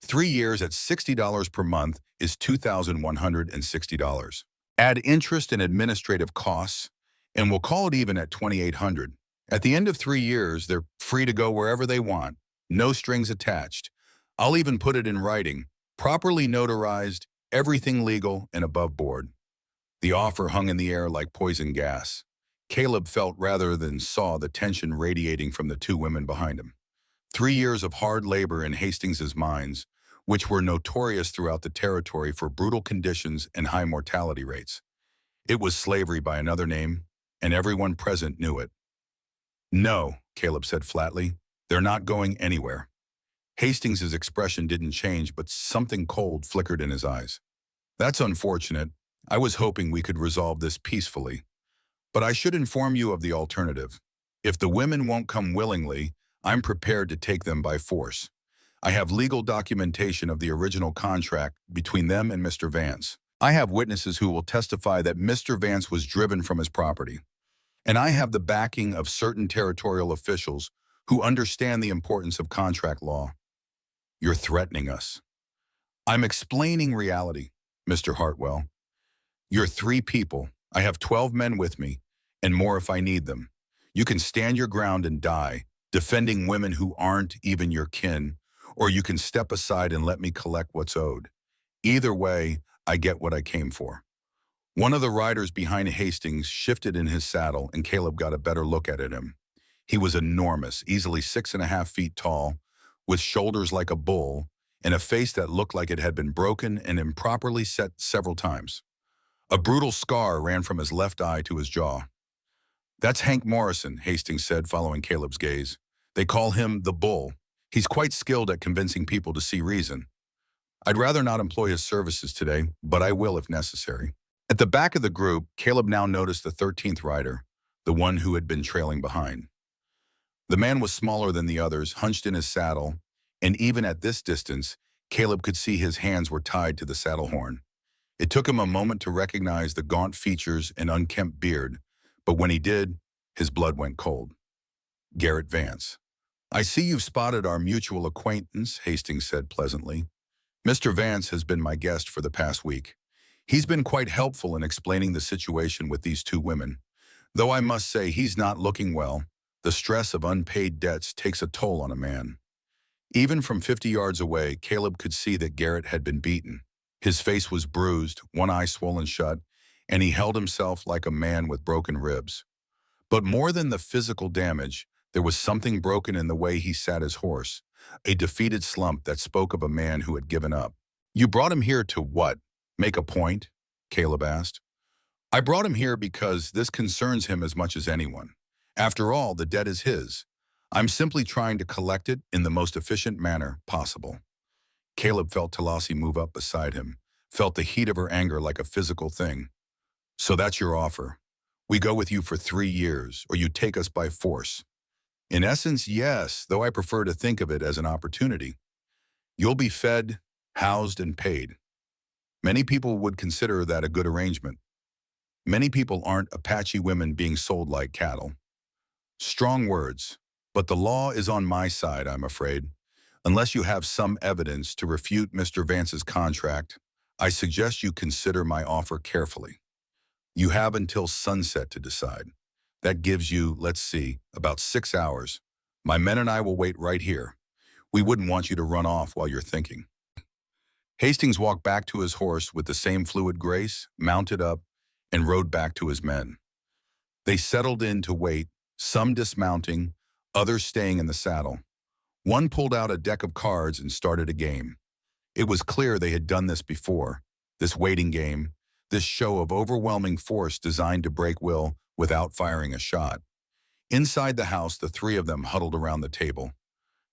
3 years at $60 per month is $2,160. Add interest and administrative costs, and we'll call it even at $2,800. At the end of 3 years, they're free to go wherever they want, no strings attached. I'll even put it in writing, properly notarized, everything legal and above board. The offer hung in the air like poison gas. Caleb felt rather than saw the tension radiating from the 2 women behind him. 3 years of hard labor in Hastings's mines, which were notorious throughout the territory for brutal conditions and high mortality rates. It was slavery by another name, and everyone present knew it. No, Caleb said flatly, they're not going anywhere. Hastings's expression didn't change, but something cold flickered in his eyes. That's unfortunate. I was hoping we could resolve this peacefully. But I should inform you of the alternative. If the women won't come willingly, I'm prepared to take them by force. I have legal documentation of the original contract between them and Mr. Vance. I have witnesses who will testify that Mr. Vance was driven from his property. And I have the backing of certain territorial officials who understand the importance of contract law. You're threatening us. I'm explaining reality, Mr. Hartwell. You're 3 people. I have 12 men with me, and more if I need them. You can stand your ground and die, defending women who aren't even your kin, or you can step aside and let me collect what's owed. Either way, I get what I came for. One of the riders behind Hastings shifted in his saddle, and Caleb got a better look at him. He was enormous, easily 6.5 feet tall, with shoulders like a bull, and a face that looked like it had been broken and improperly set several times. A brutal scar ran from his left eye to his jaw. That's Hank Morrison, Hastings said, following Caleb's gaze. They call him the Bull. He's quite skilled at convincing people to see reason. I'd rather not employ his services today, but I will if necessary. At the back of the group, Caleb now noticed the 13th rider, the one who had been trailing behind. The man was smaller than the others, hunched in his saddle, and even at this distance, Caleb could see his hands were tied to the saddle horn. It took him a moment to recognize the gaunt features and unkempt beard, but when he did, his blood went cold. Garrett Vance. I see you've spotted our mutual acquaintance, Hastings said pleasantly. Mr. Vance has been my guest for the past week. He's been quite helpful in explaining the situation with these 2 women. Though I must say he's not looking well, the stress of unpaid debts takes a toll on a man. Even from 50 yards away, Caleb could see that Garrett had been beaten. His face was bruised, one eye swollen shut, and he held himself like a man with broken ribs. But more than the physical damage, there was something broken in the way he sat his horse, a defeated slump that spoke of a man who had given up. You brought him here to what? Make a point? Caleb asked. I brought him here because this concerns him as much as anyone. After all, the debt is his. I'm simply trying to collect it in the most efficient manner possible. Caleb felt Talasi move up beside him, felt the heat of her anger like a physical thing. So that's your offer. We go with you for 3 years, or you take us by force. In essence, yes, though I prefer to think of it as an opportunity. You'll be fed, housed, and paid. Many people would consider that a good arrangement. Many people aren't Apache women being sold like cattle. Strong words, but the law is on my side, I'm afraid. Unless you have some evidence to refute Mr. Vance's contract, I suggest you consider my offer carefully. You have until sunset to decide. That gives you, let's see, about 6 hours. My men and I will wait right here. We wouldn't want you to run off while you're thinking. Hastings walked back to his horse with the same fluid grace, mounted up, and rode back to his men. They settled in to wait, some dismounting, others staying in the saddle. One pulled out a deck of cards and started a game. It was clear they had done this before, this waiting game, this show of overwhelming force designed to break will without firing a shot. Inside the house, the three of them huddled around the table.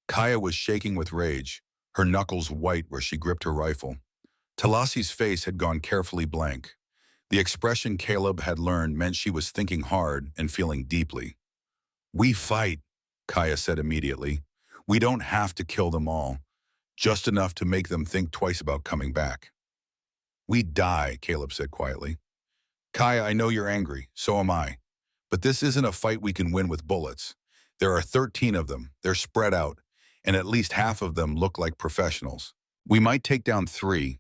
Kaya was shaking with rage, her knuckles white where she gripped her rifle. Talasi's face had gone carefully blank. The expression Caleb had learned meant she was thinking hard and feeling deeply. "We fight," Kaya said immediately. "We don't have to kill them all, just enough to make them think twice about coming back." "We die," Caleb said quietly. "Kaya, I know you're angry, so am I. But this isn't a fight we can win with bullets. There are 13 of them, they're spread out, and at least half of them look like professionals. We might take down 3,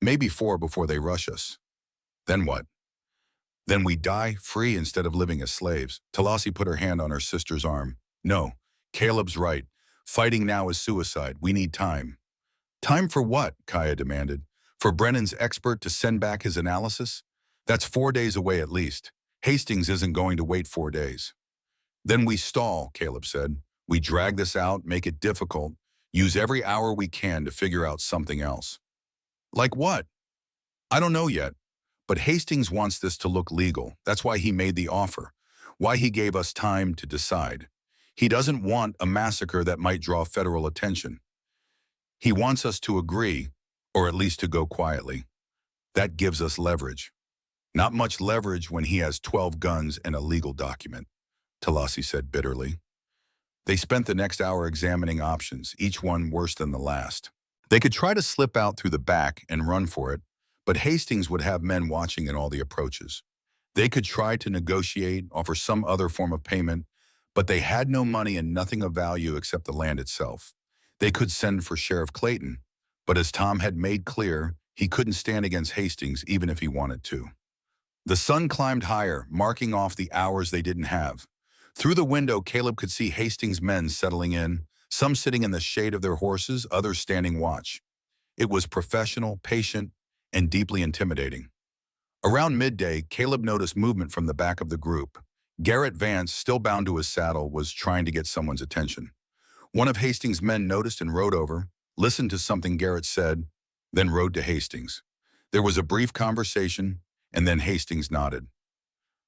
maybe 4 before they rush us. Then what? Then we die free instead of living as slaves." Talasi put her hand on her sister's arm. "No, Caleb's right. Fighting now is suicide. We need time." "Time for what?" Kaya demanded. "For Brennan's expert to send back his analysis? That's 4 days away at least. Hastings isn't going to wait 4 days." "Then we stall," Caleb said. "We drag this out, make it difficult, use every hour we can to figure out something else." "Like what?" "I don't know yet. But Hastings wants this to look legal. That's why he made the offer, why he gave us time to decide. He doesn't want a massacre that might draw federal attention. He wants us to agree, or at least to go quietly. That gives us leverage." "Not much leverage when he has 12 guns and a legal document," Talasi said bitterly. They spent the next hour examining options, each one worse than the last. They could try to slip out through the back and run for it, but Hastings would have men watching in all the approaches. They could try to negotiate, offer some other form of payment, but they had no money and nothing of value except the land itself. They could send for Sheriff Clayton, but as Tom had made clear, he couldn't stand against Hastings even if he wanted to. The sun climbed higher, marking off the hours they didn't have. Through the window, Caleb could see Hastings' men settling in, some sitting in the shade of their horses, others standing watch. It was professional, patient, and deeply intimidating. Around midday, Caleb noticed movement from the back of the group. Garrett Vance, still bound to his saddle, was trying to get someone's attention. One of Hastings' men noticed and rode over, listened to something Garrett said, then rode to Hastings. There was a brief conversation, and then Hastings nodded.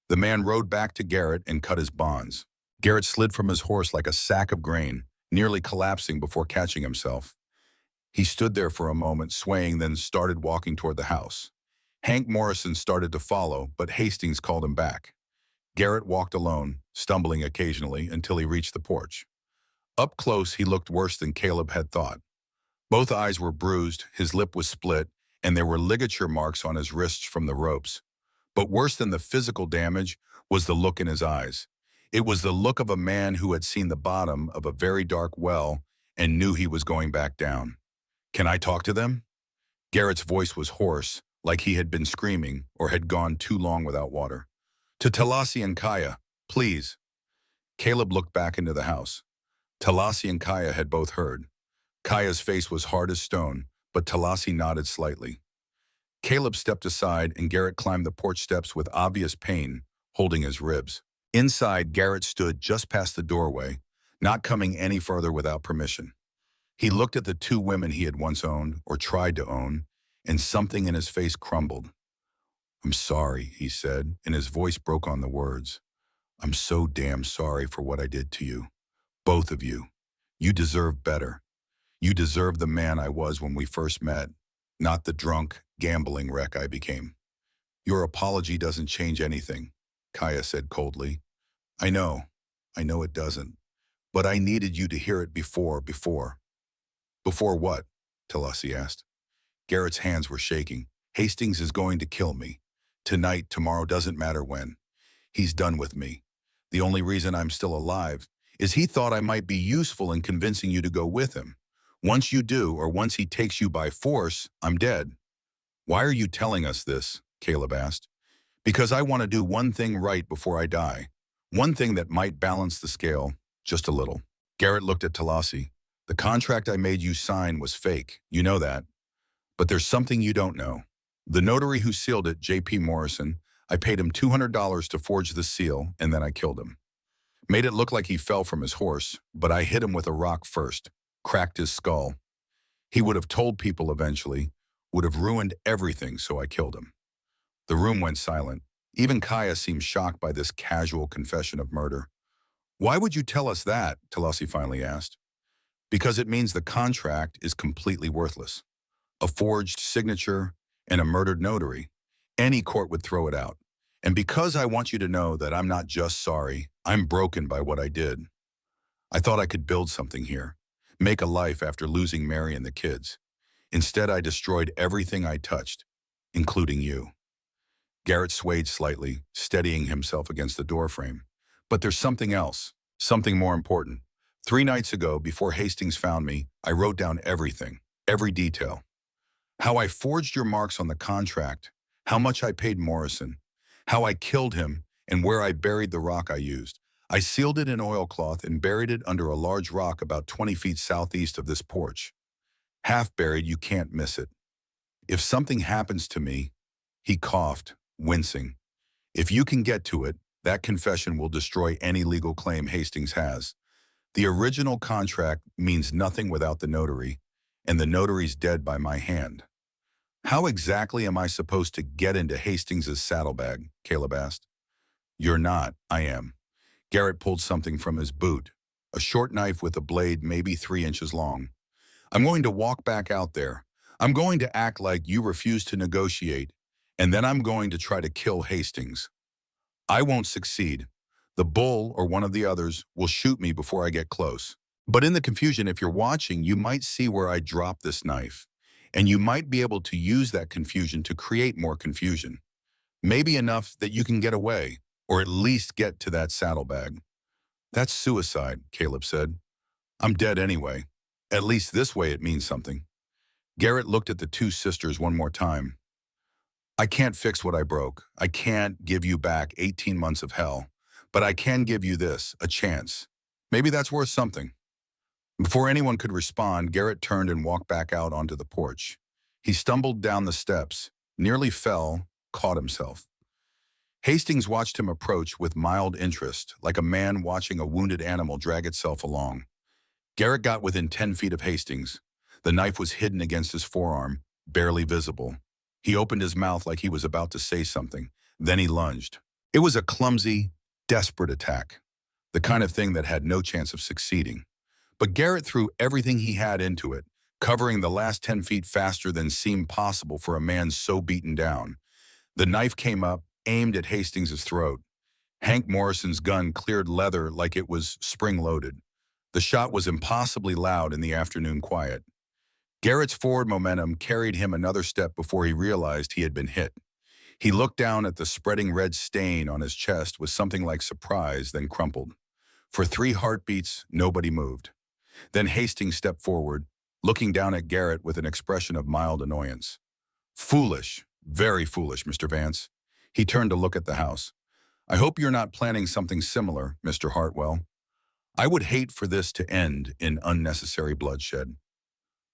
The man rode back to Garrett and cut his bonds. Garrett slid from his horse like a sack of grain, nearly collapsing before catching himself. He stood there for a moment, swaying, then started walking toward the house. Hank Morrison started to follow, but Hastings called him back. Garrett walked alone, stumbling occasionally, until he reached the porch. Up close, he looked worse than Caleb had thought. Both eyes were bruised, his lip was split, and there were ligature marks on his wrists from the ropes. But worse than the physical damage was the look in his eyes. It was the look of a man who had seen the bottom of a very dark well and knew he was going back down. "Can I talk to them?" Garrett's voice was hoarse, like he had been screaming or had gone too long without water. "To Talasi and Kaya, please." Caleb looked back into the house. Talasi and Kaya had both heard. Kaya's face was hard as stone, but Talasi nodded slightly. Caleb stepped aside and Garrett climbed the porch steps with obvious pain, holding his ribs. Inside, Garrett stood just past the doorway, not coming any further without permission. He looked at the 2 women he had once owned, or tried to own, and something in his face crumbled. "I'm sorry," he said, and his voice broke on the words. "I'm so damn sorry for what I did to you. Both of you. You deserve better. You deserve the man I was when we first met, not the drunk, gambling wreck I became." "Your apology doesn't change anything," Kaya said coldly. I know it doesn't. But I needed you to hear it before. Before what?" Talassi asked. Garrett's hands were shaking. Hastings is going to kill me. Tonight, tomorrow, doesn't matter when. He's done with me. The only reason I'm still alive is he thought I might be useful in convincing you to go with him. Once you do, or once he takes you by force, I'm dead. Why are you telling us this? Caleb asked. Because I want to do one thing right before I die. One thing that might balance the scale, just a little. Garrett looked at Talassi. The contract I made you sign was fake. You know that. But there's something you don't know. The notary who sealed it, J.P. Morrison, I paid him $200 to forge the seal, and then I killed him. Made it look like he fell from his horse, but I hit him with a rock first, cracked his skull. He would have told people eventually, would have ruined everything, so I killed him. The room went silent. Even Kaya seemed shocked by this casual confession of murder. Why would you tell us that? Talassi finally asked. Because it means the contract is completely worthless. A forged signature and a murdered notary. Any court would throw it out. And because I want you to know that I'm not just sorry, I'm broken by what I did. I thought I could build something here, make a life after losing Mary and the kids. Instead, I destroyed everything I touched, including you. Garrett swayed slightly, steadying himself against the doorframe. But there's something else, something more important. 3 nights ago, before Hastings found me, I wrote down everything, every detail. How I forged your marks on the contract, how much I paid Morrison, how I killed him, and where I buried the rock I used. I sealed it in oilcloth and buried it under a large rock about 20 feet southeast of this porch. Half buried, you can't miss it. If something happens to me, he coughed, wincing. If you can get to it, that confession will destroy any legal claim Hastings has. The original contract means nothing without the notary, and the notary's dead by my hand. How exactly am I supposed to get into Hastings' saddlebag? Caleb asked. You're not, I am. Garrett pulled something from his boot, a short knife with a blade maybe 3 inches long. I'm going to walk back out there. I'm going to act like you refuse to negotiate, and then I'm going to try to kill Hastings. I won't succeed. The bull or one of the others will shoot me before I get close. But in the confusion, if you're watching, you might see where I drop this knife, and you might be able to use that confusion to create more confusion. Maybe enough that you can get away, or at least get to that saddlebag. That's suicide, Caleb said. I'm dead anyway. At least this way it means something. Garrett looked at the 2 sisters one more time. I can't fix what I broke. I can't give you back 18 months of hell. But I can give you this, a chance. Maybe that's worth something. Before anyone could respond, Garrett turned and walked back out onto the porch. He stumbled down the steps, nearly fell, caught himself. Hastings watched him approach with mild interest, like a man watching a wounded animal drag itself along. Garrett got within 10 feet of Hastings. The knife was hidden against his forearm, barely visible. He opened his mouth like he was about to say something. Then he lunged. It was a clumsy, desperate attack, the kind of thing that had no chance of succeeding. But Garrett threw everything he had into it, covering the last 10 feet faster than seemed possible for a man so beaten down. The knife came up, aimed at Hastings' throat. Hank Morrison's gun cleared leather like it was spring-loaded. The shot was impossibly loud in the afternoon quiet. Garrett's forward momentum carried him another step before he realized he had been hit. He looked down at the spreading red stain on his chest with something like surprise, then crumpled. For 3 heartbeats, nobody moved. Then Hastings stepped forward, looking down at Garrett with an expression of mild annoyance. Foolish, very foolish, Mr. Vance. He turned to look at the house. I hope you're not planning something similar, Mr. Hartwell. I would hate for this to end in unnecessary bloodshed.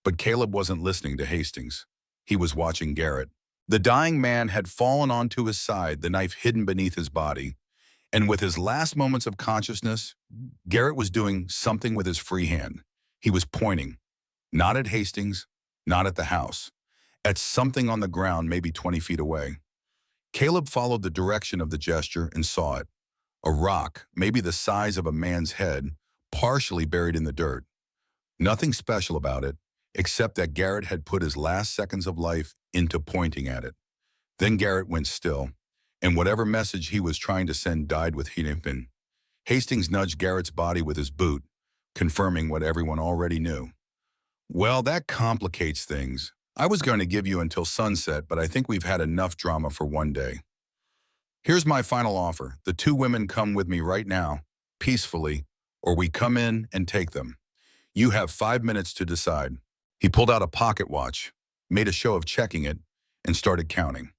But Caleb wasn't listening to Hastings. He was watching Garrett. The dying man had fallen onto his side, the knife hidden beneath his body. And with his last moments of consciousness, Garrett was doing something with his free hand. He was pointing, not at Hastings, not at the house, at something on the ground maybe 20 feet away. Caleb followed the direction of the gesture and saw it. A rock, maybe the size of a man's head, partially buried in the dirt. Nothing special about it, except that Garrett had put his last seconds of life into pointing at it. Then Garrett went still, and whatever message he was trying to send died with him. Hastings nudged Garrett's body with his boot, confirming what everyone already knew. Well, that complicates things. I was going to give you until sunset, but I think we've had enough drama for one day. Here's my final offer. The two women come with me right now, peacefully, or we come in and take them. You have 5 minutes to decide. He pulled out a pocket watch, made a show of checking it, and started counting.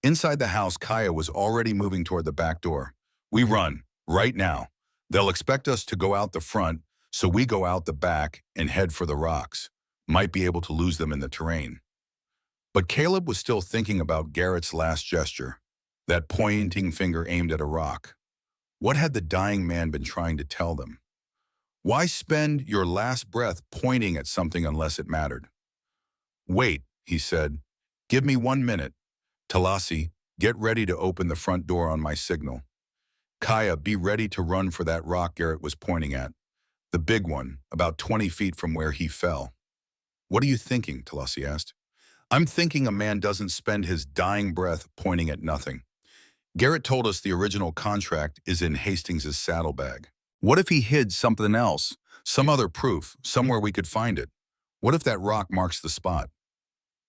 Inside the house, Kaya was already moving toward the back door. We run, right now. They'll expect us to go out the front, so we go out the back and head for the rocks. Might be able to lose them in the terrain. But Caleb was still thinking about Garrett's last gesture, that pointing finger aimed at a rock. What had the dying man been trying to tell them? Why spend your last breath pointing at something unless it mattered? Wait, he said. Give me 1 minute. Talasi, get ready to open the front door on my signal. Kaya, be ready to run for that rock Garrett was pointing at. The big one, about 20 feet from where he fell. What are you thinking? Talasi asked. I'm thinking a man doesn't spend his dying breath pointing at nothing. Garrett told us the original contract is in Hastings' saddlebag. What if he hid something else, some other proof, somewhere we could find it? What if that rock marks the spot?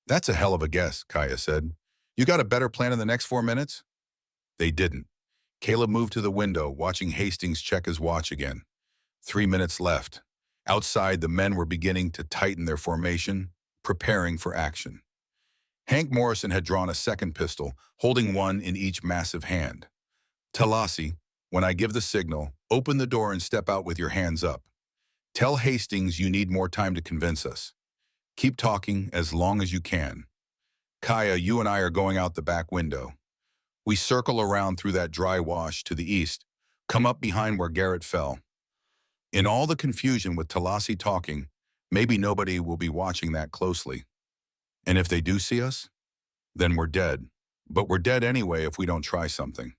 That's a hell of a guess, Kaya said. You got a better plan in the next 4 minutes? They didn't. Caleb moved to the window, watching Hastings check his watch again. 3 minutes left. Outside, the men were beginning to tighten their formation, preparing for action. Hank Morrison had drawn a second pistol, holding one in each massive hand. Talasi, when I give the signal, open the door and step out with your hands up. Tell Hastings you need more time to convince us. Keep talking as long as you can. Kaya, you and I are going out the back window. We circle around through that dry wash to the east, come up behind where Garrett fell. In all the confusion with Talasi talking, maybe nobody will be watching that closely. And if they do see us, then we're dead. But we're dead anyway if we don't try something.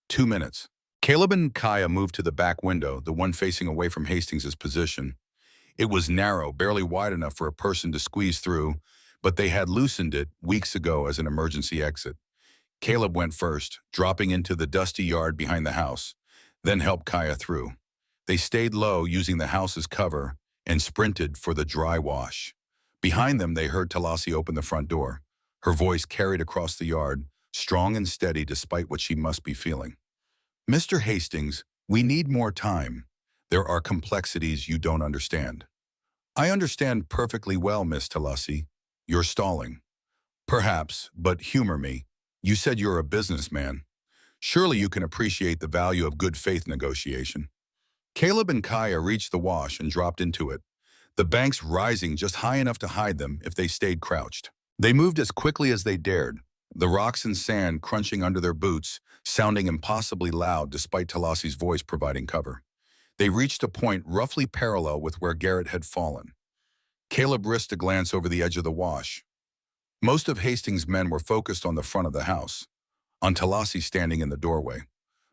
2 minutes. Caleb and Kaya moved to the back window, the one facing away from Hastings' position. It was narrow, barely wide enough for a person to squeeze through, but they had loosened it weeks ago as an emergency exit. Caleb went first, dropping into the dusty yard behind the house, then helped Kaya through. They stayed low, using the house as cover, and sprinted for the dry wash. Behind them, they heard Talasi open the front door. Her voice carried across the yard, strong and steady despite what she must be feeling. Mr. Hastings, we need more time. There are complexities you don't understand. I understand perfectly well, Miss Talasi. You're stalling. Perhaps, but humor me. You said you're a businessman. Surely you can appreciate the value of good faith negotiation. Caleb and Kaya reached the wash and dropped into it, the banks rising just high enough to hide them if they stayed crouched. They moved as quickly as they dared, the rocks and sand crunching under their boots, sounding impossibly loud despite Talasi's voice providing cover. They reached a point roughly parallel with where Garrett had fallen. Caleb risked a glance over the edge of the wash. Most of Hastings' men were focused on the front of the house, on Talasi standing in the doorway.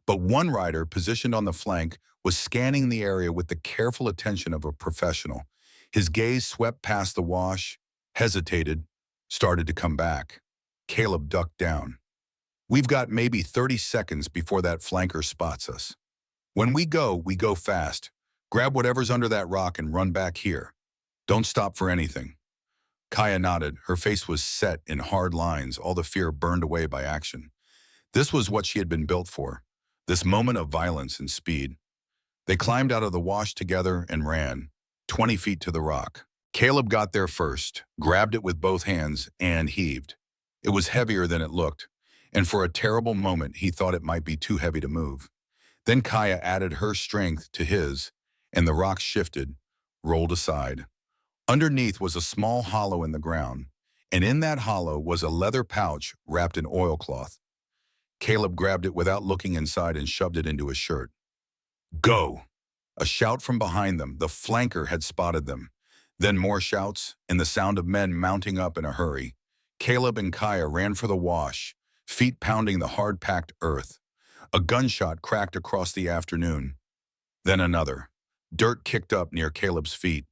But one rider, positioned on the flank, was scanning the area with the careful attention of a professional. His gaze swept past the wash, hesitated, started to come back. Caleb ducked down. We've got maybe 30 seconds before that flanker spots us. When we go fast. Grab whatever's under that rock and run back here. Don't stop for anything. Kaya nodded. Her face was set in hard lines, all the fear burned away by action. This was what she had been built for, this moment of violence and speed. They climbed out of the wash together and ran, 20 feet to the rock. Caleb got there first, grabbed it with both hands, and heaved. It was heavier than it looked, and for a terrible moment he thought it might be too heavy to move. Then Kaya added her strength to his, and the rock shifted, rolled aside. Underneath was a small hollow in the ground, and in that hollow was a leather pouch wrapped in oilcloth. Caleb grabbed it without looking inside and shoved it into his shirt. Go! A shout from behind them. The flanker had spotted them. Then more shouts, and the sound of men mounting up in a hurry. Caleb and Kaya ran for the wash, feet pounding the hard-packed earth. A gunshot cracked across the afternoon. Then another. Dirt kicked up near Caleb's feet.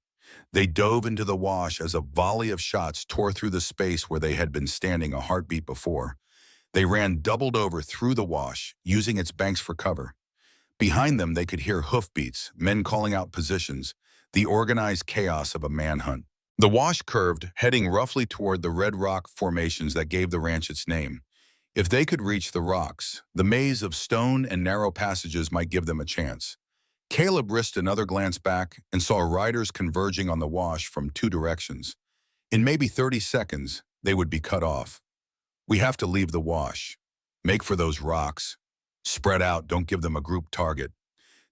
They dove into the wash as a volley of shots tore through the space where they had been standing a heartbeat before. They ran doubled over through the wash, using its banks for cover. Behind them, they could hear hoofbeats, men calling out positions, the organized chaos of a manhunt. The wash curved, heading roughly toward the red rock formations that gave the ranch its name. If they could reach the rocks, the maze of stone and narrow passages might give them a chance. Caleb risked another glance back and saw riders converging on the wash from two directions. In maybe 30 seconds, they would be cut off. We have to leave the wash. Make for those rocks. Spread out, don't give them a group target.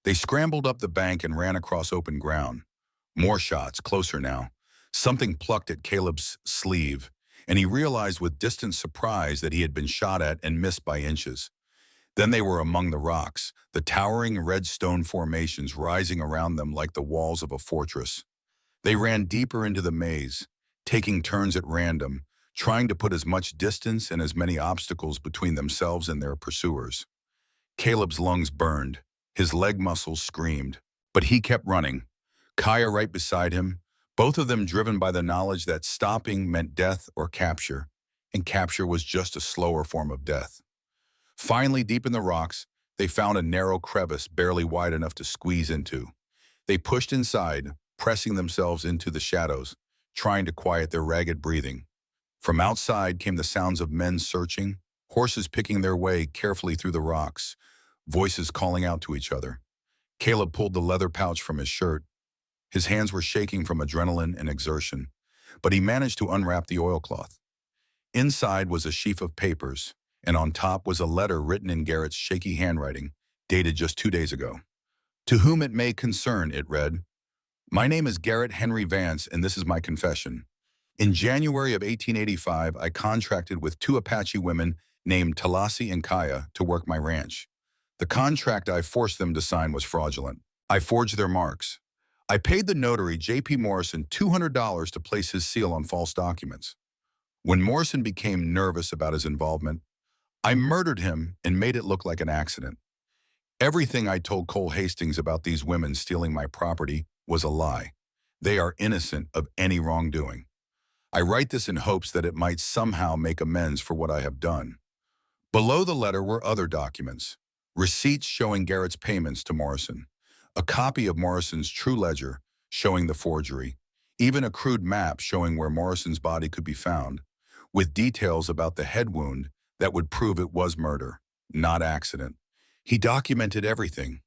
They scrambled up the bank and ran across open ground. More shots, closer now. Something plucked at Caleb's sleeve, and he realized with distant surprise that he had been shot at and missed by inches. Then they were among the rocks, the towering red stone formations rising around them like the walls of a fortress. They ran deeper into the maze, taking turns at random, trying to put as much distance and as many obstacles between themselves and their pursuers. Caleb's lungs burned, his leg muscles screamed, but he kept running. Kaya right beside him, both of them driven by the knowledge that stopping meant death or capture, and capture was just a slower form of death. Finally, deep in the rocks, they found a narrow crevice barely wide enough to squeeze into. They pushed inside, pressing themselves into the shadows, trying to quiet their ragged breathing. From outside came the sounds of men searching, horses picking their way carefully through the rocks, voices calling out to each other. Caleb pulled the leather pouch from his shirt. His hands were shaking from adrenaline and exertion, but he managed to unwrap the oilcloth. Inside was a sheaf of papers, and on top was a letter written in Garrett's shaky handwriting, dated just 2 days ago. To whom it may concern, it read, "My name is Garrett Henry Vance, and this is my confession. In January of 1885, I contracted with two Apache women named Talasi and Kaya to work my ranch. The contract I forced them to sign was fraudulent. I forged their marks. I paid the notary, J.P. Morrison, $200 to place his seal on false documents. When Morrison became nervous about his involvement, I murdered him and made it look like an accident. Everything I told Cole Hastings about these women stealing my property was a lie. They are innocent of any wrongdoing. I write this in hopes that it might somehow make amends for what I have done." Below the letter were other documents, receipts showing Garrett's payments to Morrison, a copy of Morrison's true ledger showing the forgery, even a crude map showing where Morrison's body could be found, with details about the head wound that would prove it was murder, not accident. "He documented everything,"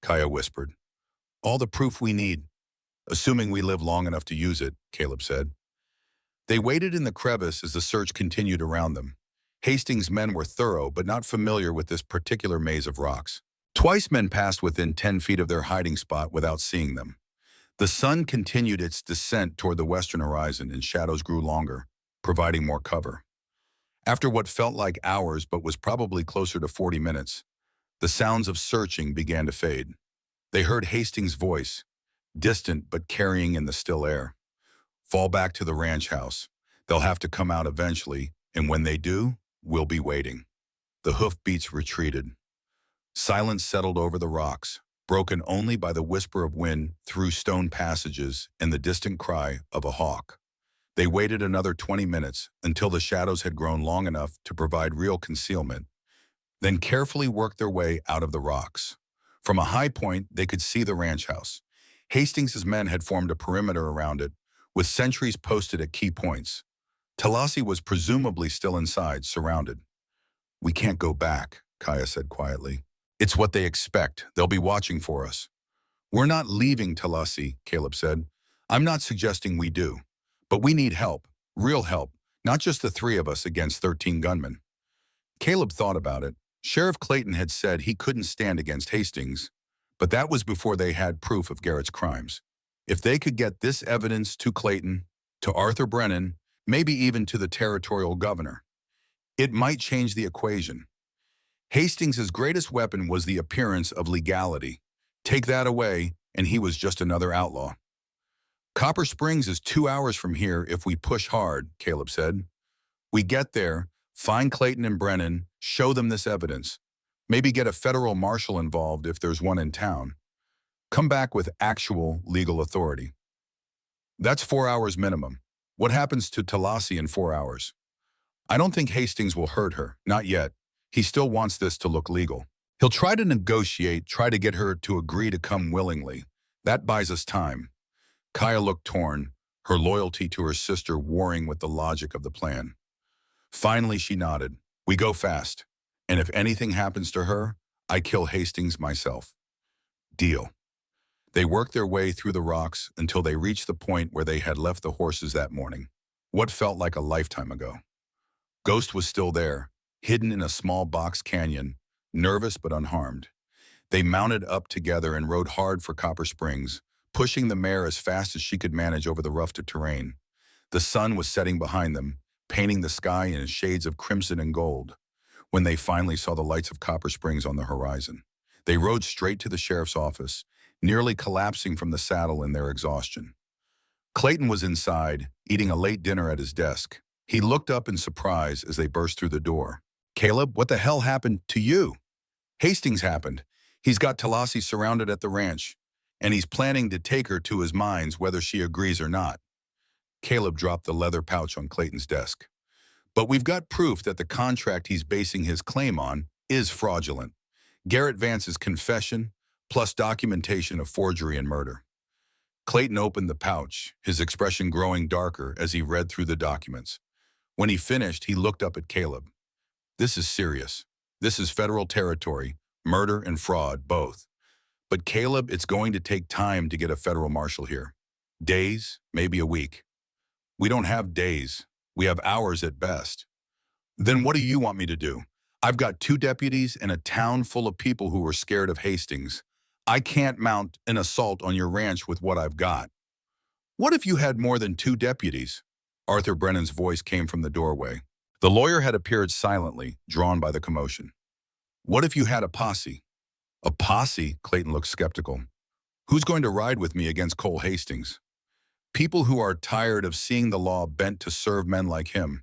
Kaya whispered. "All the proof we need, assuming we live long enough to use it," Caleb said. They waited in the crevice as the search continued around them. Hastings' men were thorough but not familiar with this particular maze of rocks. Twice men passed within 10 feet of their hiding spot without seeing them. The sun continued its descent toward the western horizon and shadows grew longer, providing more cover. After what felt like hours but was probably closer to 40 minutes, the sounds of searching began to fade. They heard Hastings' voice, distant but carrying in the still air. "Fall back to the ranch house. They'll have to come out eventually, and when they do, we'll be waiting." The hoofbeats retreated. Silence settled over the rocks, broken only by the whisper of wind through stone passages and the distant cry of a hawk. They waited another 20 minutes until the shadows had grown long enough to provide real concealment, then carefully worked their way out of the rocks. From a high point, they could see the ranch house. Hastings' men had formed a perimeter around it, with sentries posted at key points. Talasi was presumably still inside, surrounded. "We can't go back," Kaya said quietly. "It's what they expect. They'll be watching for us." "We're not leaving, Talasi," Caleb said. "I'm not suggesting we do. But we need help, real help, not just the three of us against 13 gunmen." Caleb thought about it. Sheriff Clayton had said he couldn't stand against Hastings, but that was before they had proof of Garrett's crimes. If they could get this evidence to Clayton, to Arthur Brennan, maybe even to the territorial governor, it might change the equation. Hastings' greatest weapon was the appearance of legality. Take that away, and he was just another outlaw. "Copper Springs is 2 hours from here if we push hard," Caleb said. "We get there, find Clayton and Brennan, show them this evidence. Maybe get a federal marshal involved if there's one in town. Come back with actual legal authority." "That's 4 hours minimum. What happens to Talasi in 4 hours?" "I don't think Hastings will hurt her, not yet. He still wants this to look legal. He'll try to negotiate, try to get her to agree to come willingly. That buys us time." Kaya looked torn, her loyalty to her sister warring with the logic of the plan. Finally, she nodded. We go fast. And if anything happens to her, I kill Hastings myself. Deal. They worked their way through the rocks until they reached the point where they had left the horses that morning. What felt like a lifetime ago. Ghost was still there, hidden in a small box canyon, nervous but unharmed. They mounted up together and rode hard for Copper Springs, pushing the mare as fast as she could manage over the rough terrain. The sun was setting behind them, painting the sky in shades of crimson and gold, when they finally saw the lights of Copper Springs on the horizon. They rode straight to the sheriff's office, nearly collapsing from the saddle in their exhaustion. Clayton was inside, eating a late dinner at his desk. He looked up in surprise as they burst through the door. Caleb, what the hell happened to you? Hastings happened. He's got Talassi surrounded at the ranch, and he's planning to take her to his mines whether she agrees or not. Caleb dropped the leather pouch on Clayton's desk. But we've got proof that the contract he's basing his claim on is fraudulent. Garrett Vance's confession, plus documentation of forgery and murder. Clayton opened the pouch, his expression growing darker as he read through the documents. When he finished, he looked up at Caleb. This is serious. This is federal territory, murder and fraud, both. But Caleb, it's going to take time to get a federal marshal here. Days, maybe a week. We don't have days. We have hours at best. Then what do you want me to do? I've got 2 deputies and a town full of people who are scared of Hastings. I can't mount an assault on your ranch with what I've got. What if you had more than 2 deputies? Arthur Brennan's voice came from the doorway. The lawyer had appeared silently, drawn by the commotion. What if you had a posse? A posse? Clayton looked skeptical. Who's going to ride with me against Cole Hastings? People who are tired of seeing the law bent to serve men like him.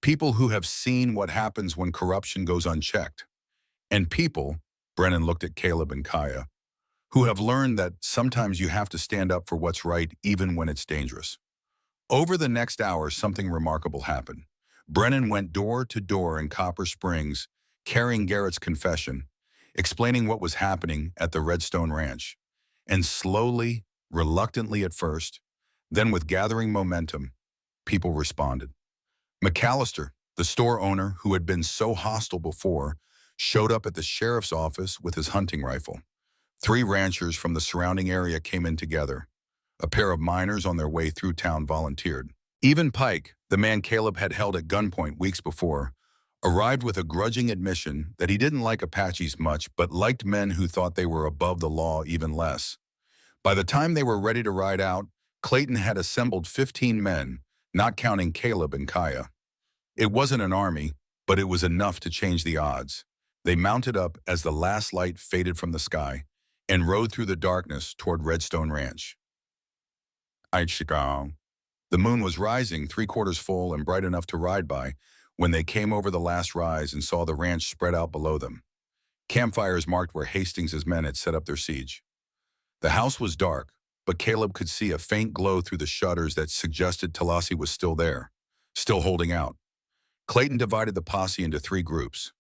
People who have seen what happens when corruption goes unchecked. And people, Brennan looked at Caleb and Kaya, who have learned that sometimes you have to stand up for what's right even when it's dangerous. Over the next hour, something remarkable happened. Brennan went door to door in Copper Springs, carrying Garrett's confession, explaining what was happening at the Redstone Ranch. And slowly, reluctantly at first, then with gathering momentum, people responded. McAllister, the store owner who had been so hostile before, showed up at the sheriff's office with his hunting rifle. 3 ranchers from the surrounding area came in together. A pair of miners on their way through town volunteered. Even Pike, the man Caleb had held at gunpoint weeks before, arrived with a grudging admission that he didn't like Apaches much but liked men who thought they were above the law even less. By the time they were ready to ride out, Clayton had assembled 15 men, not counting Caleb and Kaya. It wasn't an army, but it was enough to change the odds. They mounted up as the last light faded from the sky and rode through the darkness toward Redstone Ranch. The moon was rising, 3/4 full and bright enough to ride by, when they came over the last rise and saw the ranch spread out below them. Campfires marked where Hastings' men had set up their siege. The house was dark, but Caleb could see a faint glow through the shutters that suggested Talassi was still there, still holding out. Clayton divided the posse into 3 groups.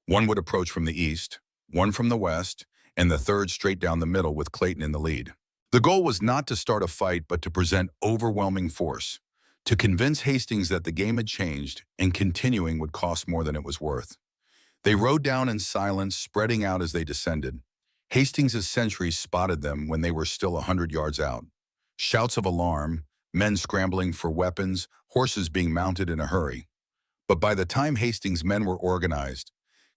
One would approach from the east, one from the west, and the third straight down the middle with Clayton in the lead. The goal was not to start a fight, but to present overwhelming force, to convince Hastings that the game had changed and continuing would cost more than it was worth. They rode down in silence, spreading out as they descended. Hastings' sentries spotted them when they were still 100 yards out. Shouts of alarm, men scrambling for weapons, horses being mounted in a hurry. But by the time Hastings' men were organized,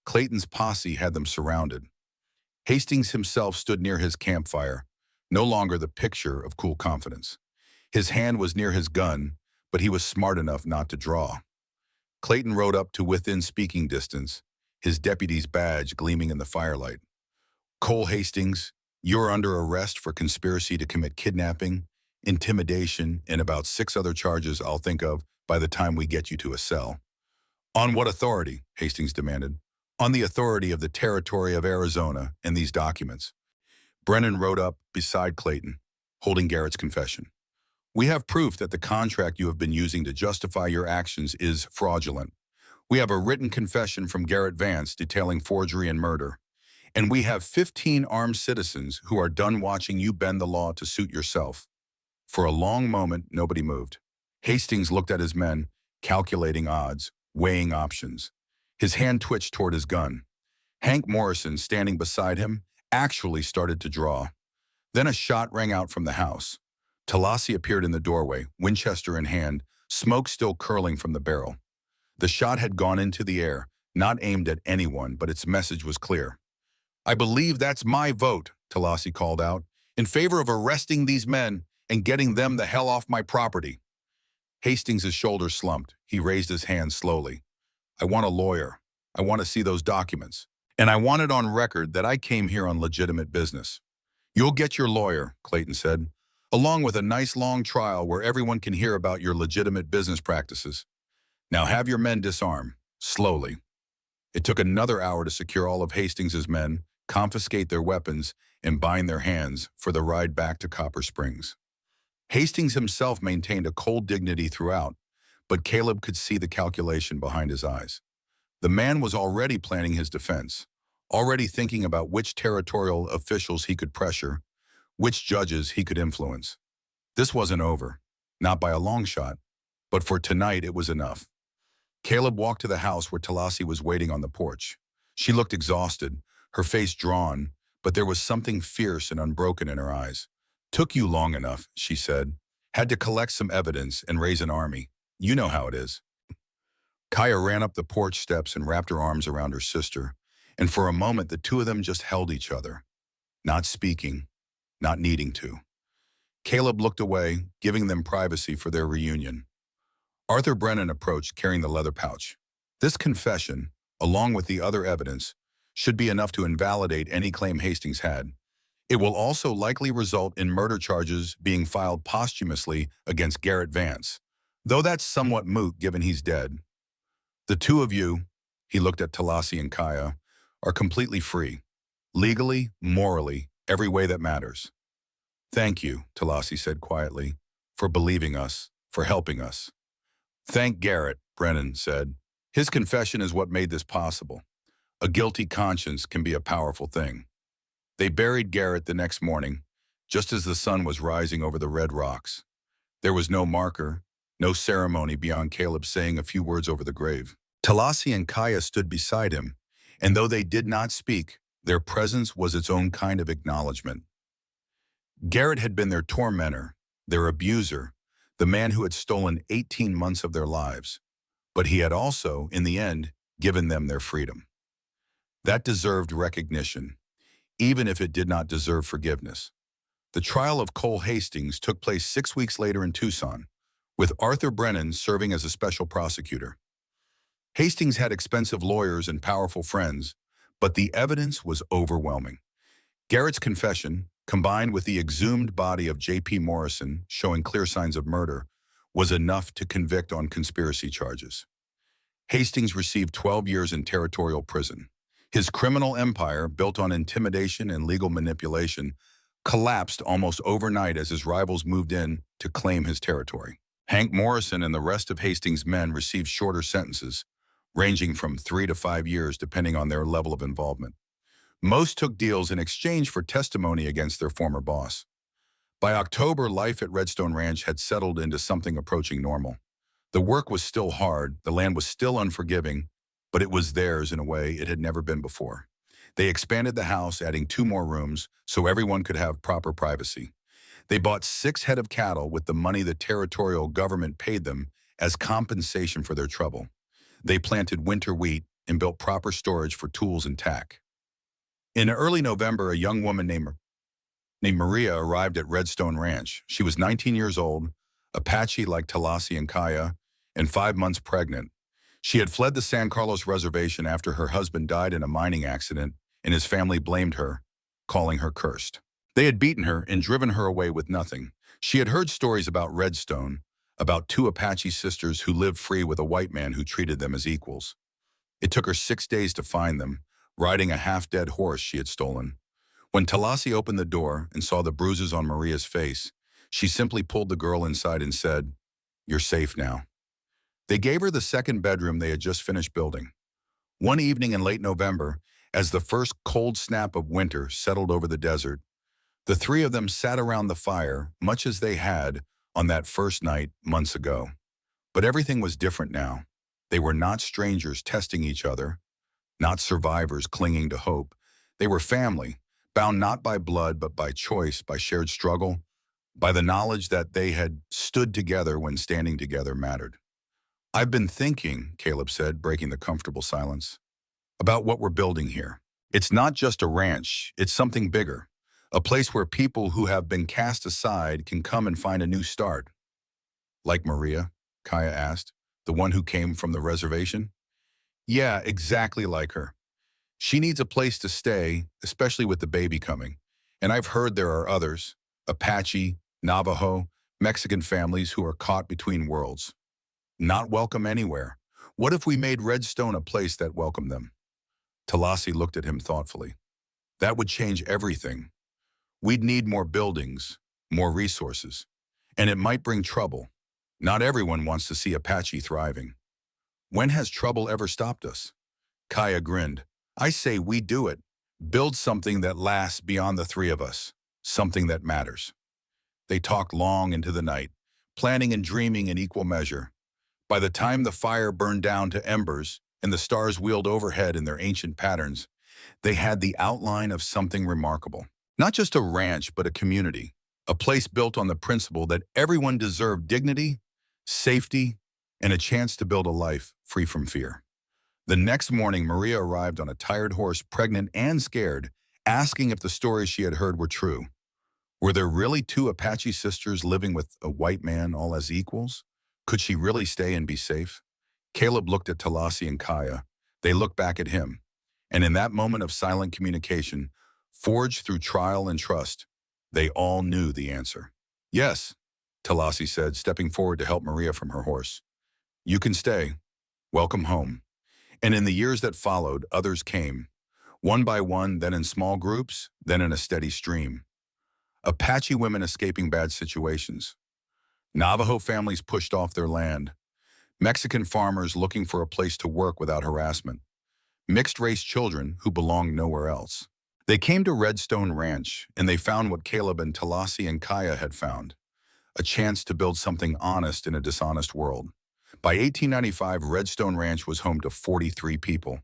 Clayton's posse had them surrounded. Hastings himself stood near his campfire, no longer the picture of cool confidence. His hand was near his gun, but he was smart enough not to draw. Clayton rode up to within speaking distance, his deputy's badge gleaming in the firelight. Cole Hastings, you're under arrest for conspiracy to commit kidnapping, intimidation, and about 6 other charges I'll think of by the time we get you to a cell. On what authority? Hastings demanded. On the authority of the territory of Arizona and these documents. Brennan rode up beside Clayton, holding Garrett's confession. We have proof that the contract you have been using to justify your actions is fraudulent. We have a written confession from Garrett Vance detailing forgery and murder. And we have 15 armed citizens who are done watching you bend the law to suit yourself. For a long moment, nobody moved. Hastings looked at his men, calculating odds, weighing options. His hand twitched toward his gun. Hank Morrison, standing beside him, actually started to draw. Then a shot rang out from the house. Talassi appeared in the doorway, Winchester in hand, smoke still curling from the barrel. The shot had gone into the air, not aimed at anyone, but its message was clear. "I believe that's my vote," Talassi called out, "in favor of arresting these men and getting them the hell off my property." Hastings' shoulders slumped. He raised his hand slowly. "I want a lawyer. I want to see those documents. And I want it on record that I came here on legitimate business." "You'll get your lawyer," Clayton said, "along with a nice long trial where everyone can hear about your legitimate business practices. Now have your men disarm, slowly." It took another hour to secure all of Hastings' men, confiscate their weapons, and bind their hands for the ride back to Copper Springs. Hastings himself maintained a cold dignity throughout, but Caleb could see the calculation behind his eyes. The man was already planning his defense, already thinking about which territorial officials he could pressure, which judges he could influence. This wasn't over, not by a long shot, but for tonight it was enough. Caleb walked to the house where Talassi was waiting on the porch. She looked exhausted, her face drawn, but there was something fierce and unbroken in her eyes. "Took you long enough," she said. "Had to collect some evidence and raise an army. You know how it is." Kaya ran up the porch steps and wrapped her arms around her sister, and for a moment the two of them just held each other, not speaking, not needing to. Caleb looked away, giving them privacy for their reunion. Arthur Brennan approached, carrying the leather pouch. This confession, along with the other evidence, should be enough to invalidate any claim Hastings had. It will also likely result in murder charges being filed posthumously against Garrett Vance, though that's somewhat moot given he's dead. "The two of you," he looked at Talassi and Kaya, "are completely free. Legally, morally, every way that matters." "Thank you," Talassi said quietly, "for believing us, for helping us." "Thank Garrett," Brennan said. "His confession is what made this possible. A guilty conscience can be a powerful thing." They buried Garrett the next morning, just as the sun was rising over the red rocks. There was no marker, no ceremony beyond Caleb saying a few words over the grave. Talassi and Kaya stood beside him, and though they did not speak, their presence was its own kind of acknowledgement. Garrett had been their tormentor, their abuser, the man who had stolen 18 months of their lives, but he had also, in the end, given them their freedom. That deserved recognition, even if it did not deserve forgiveness. The trial of Cole Hastings took place 6 weeks later in Tucson, with Arthur Brennan serving as a special prosecutor. Hastings had expensive lawyers and powerful friends, but the evidence was overwhelming. Garrett's confession, combined with the exhumed body of J.P. Morrison showing clear signs of murder, was enough to convict on conspiracy charges. Hastings received 12 years in territorial prison. His criminal empire, built on intimidation and legal manipulation, collapsed almost overnight as his rivals moved in to claim his territory. Hank Morrison and the rest of Hastings' men received shorter sentences, ranging from 3 to 5 years depending on their level of involvement. Most took deals in exchange for testimony against their former boss. By October, life at Redstone Ranch had settled into something approaching normal. The work was still hard, the land was still unforgiving, but it was theirs in a way it had never been before. They expanded the house, adding 2 more rooms so everyone could have proper privacy. They bought 6 head of cattle with the money the territorial government paid them as compensation for their trouble. They planted winter wheat and built proper storage for tools and tack. In early November, a young woman named Maria arrived at Redstone Ranch. She was 19 years old, Apache like Talassi and Kaya, and 5 months pregnant. She had fled the San Carlos reservation after her husband died in a mining accident, and his family blamed her, calling her cursed. They had beaten her and driven her away with nothing. She had heard stories about Redstone, about 2 Apache sisters who lived free with a white man who treated them as equals. It took her 6 days to find them, riding a half-dead horse she had stolen. When Talassi opened the door and saw the bruises on Maria's face, she simply pulled the girl inside and said, "You're safe now." They gave her the 2nd bedroom they had just finished building. One evening in late November, as the first cold snap of winter settled over the desert, The three of them sat around the fire, much as they had on that first night months ago. But everything was different now. They were not strangers testing each other, not survivors clinging to hope. They were family, bound not by blood but by choice, by shared struggle, by the knowledge that they had stood together when standing together mattered. "I've been thinking," Caleb said, breaking the comfortable silence, "about what we're building here. It's not just a ranch, it's something bigger. A place where people who have been cast aside can come and find a new start." "Like Maria?" Kaya asked, "the one who came from the reservation?" "Yeah, exactly like her. She needs a place to stay, especially with the baby coming. And I've heard there are others, Apache, Navajo, Mexican families who are caught between worlds. Not welcome anywhere. What if we made Redstone a place that welcomed them?" Talasi looked at him thoughtfully. "That would change everything. We'd need more buildings, more resources. And it might bring trouble. Not everyone wants to see Apache thriving." "When has trouble ever stopped us?" Kaya grinned. "I say we do it. Build something that lasts beyond the three of us. Something that matters." They talked long into the night, planning and dreaming in equal measure. By the time the fire burned down to embers and the stars wheeled overhead in their ancient patterns, they had the outline of something remarkable. Not just a ranch, but a community. A place built on the principle that everyone deserved dignity, safety, and a chance to build a life free from fear. The next morning, Maria arrived on a tired horse, pregnant and scared, asking if the stories she had heard were true. Were there really two Apache sisters living with a white man all as equals? Could she really stay and be safe? Caleb looked at Talasi and Kaya. They looked back at him. And in that moment of silent communication, forged through trial and trust, they all knew the answer. "Yes," Talasi said, stepping forward to help Maria from her horse. "You can stay. Welcome home." And in the years that followed, others came, one by one, then in small groups, then in a steady stream. Apache women escaping bad situations, Navajo families pushed off their land, Mexican farmers looking for a place to work without harassment, mixed-race children who belonged nowhere else. They came to Redstone Ranch, and they found what Caleb and Talasi and Kaya had found, a chance to build something honest in a dishonest world. By 1895, Redstone Ranch was home to 43 people.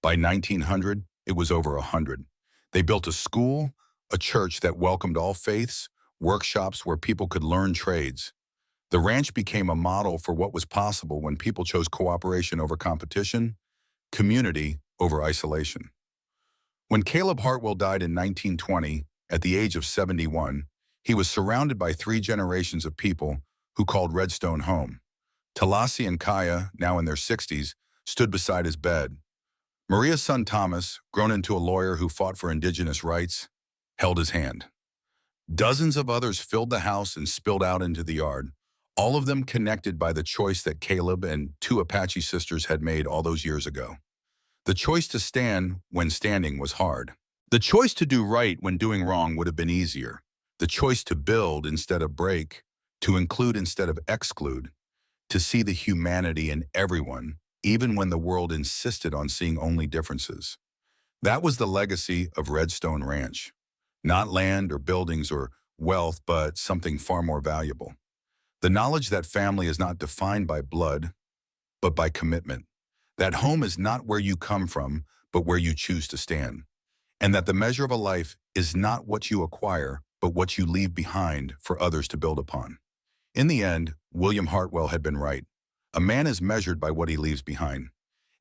By 1900, it was over 100. They built a school, a church that welcomed all faiths, workshops where people could learn trades. The ranch became a model for what was possible when people chose cooperation over competition, community over isolation. When Caleb Hartwell died in 1920, at the age of 71, he was surrounded by three generations of people who called Redstone home. Talasi and Kaya, now in their 60s, stood beside his bed. Maria's son Thomas, grown into a lawyer who fought for indigenous rights, held his hand. Dozens of others filled the house and spilled out into the yard, all of them connected by the choice that Caleb and two Apache sisters had made all those years ago. The choice to stand when standing was hard. The choice to do right when doing wrong would have been easier. The choice to build instead of break, to include instead of exclude, to see the humanity in everyone, even when the world insisted on seeing only differences. That was the legacy of Redstone Ranch. Not land or buildings or wealth, but something far more valuable. The knowledge that family is not defined by blood, but by commitment. That home is not where you come from, but where you choose to stand. And that the measure of a life is not what you acquire, but what you leave behind for others to build upon. In the end, William Hartwell had been right. A man is measured by what he leaves behind.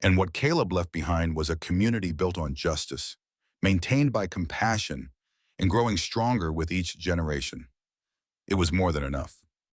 And what Caleb left behind was a community built on justice, maintained by compassion, and growing stronger with each generation. It was more than enough.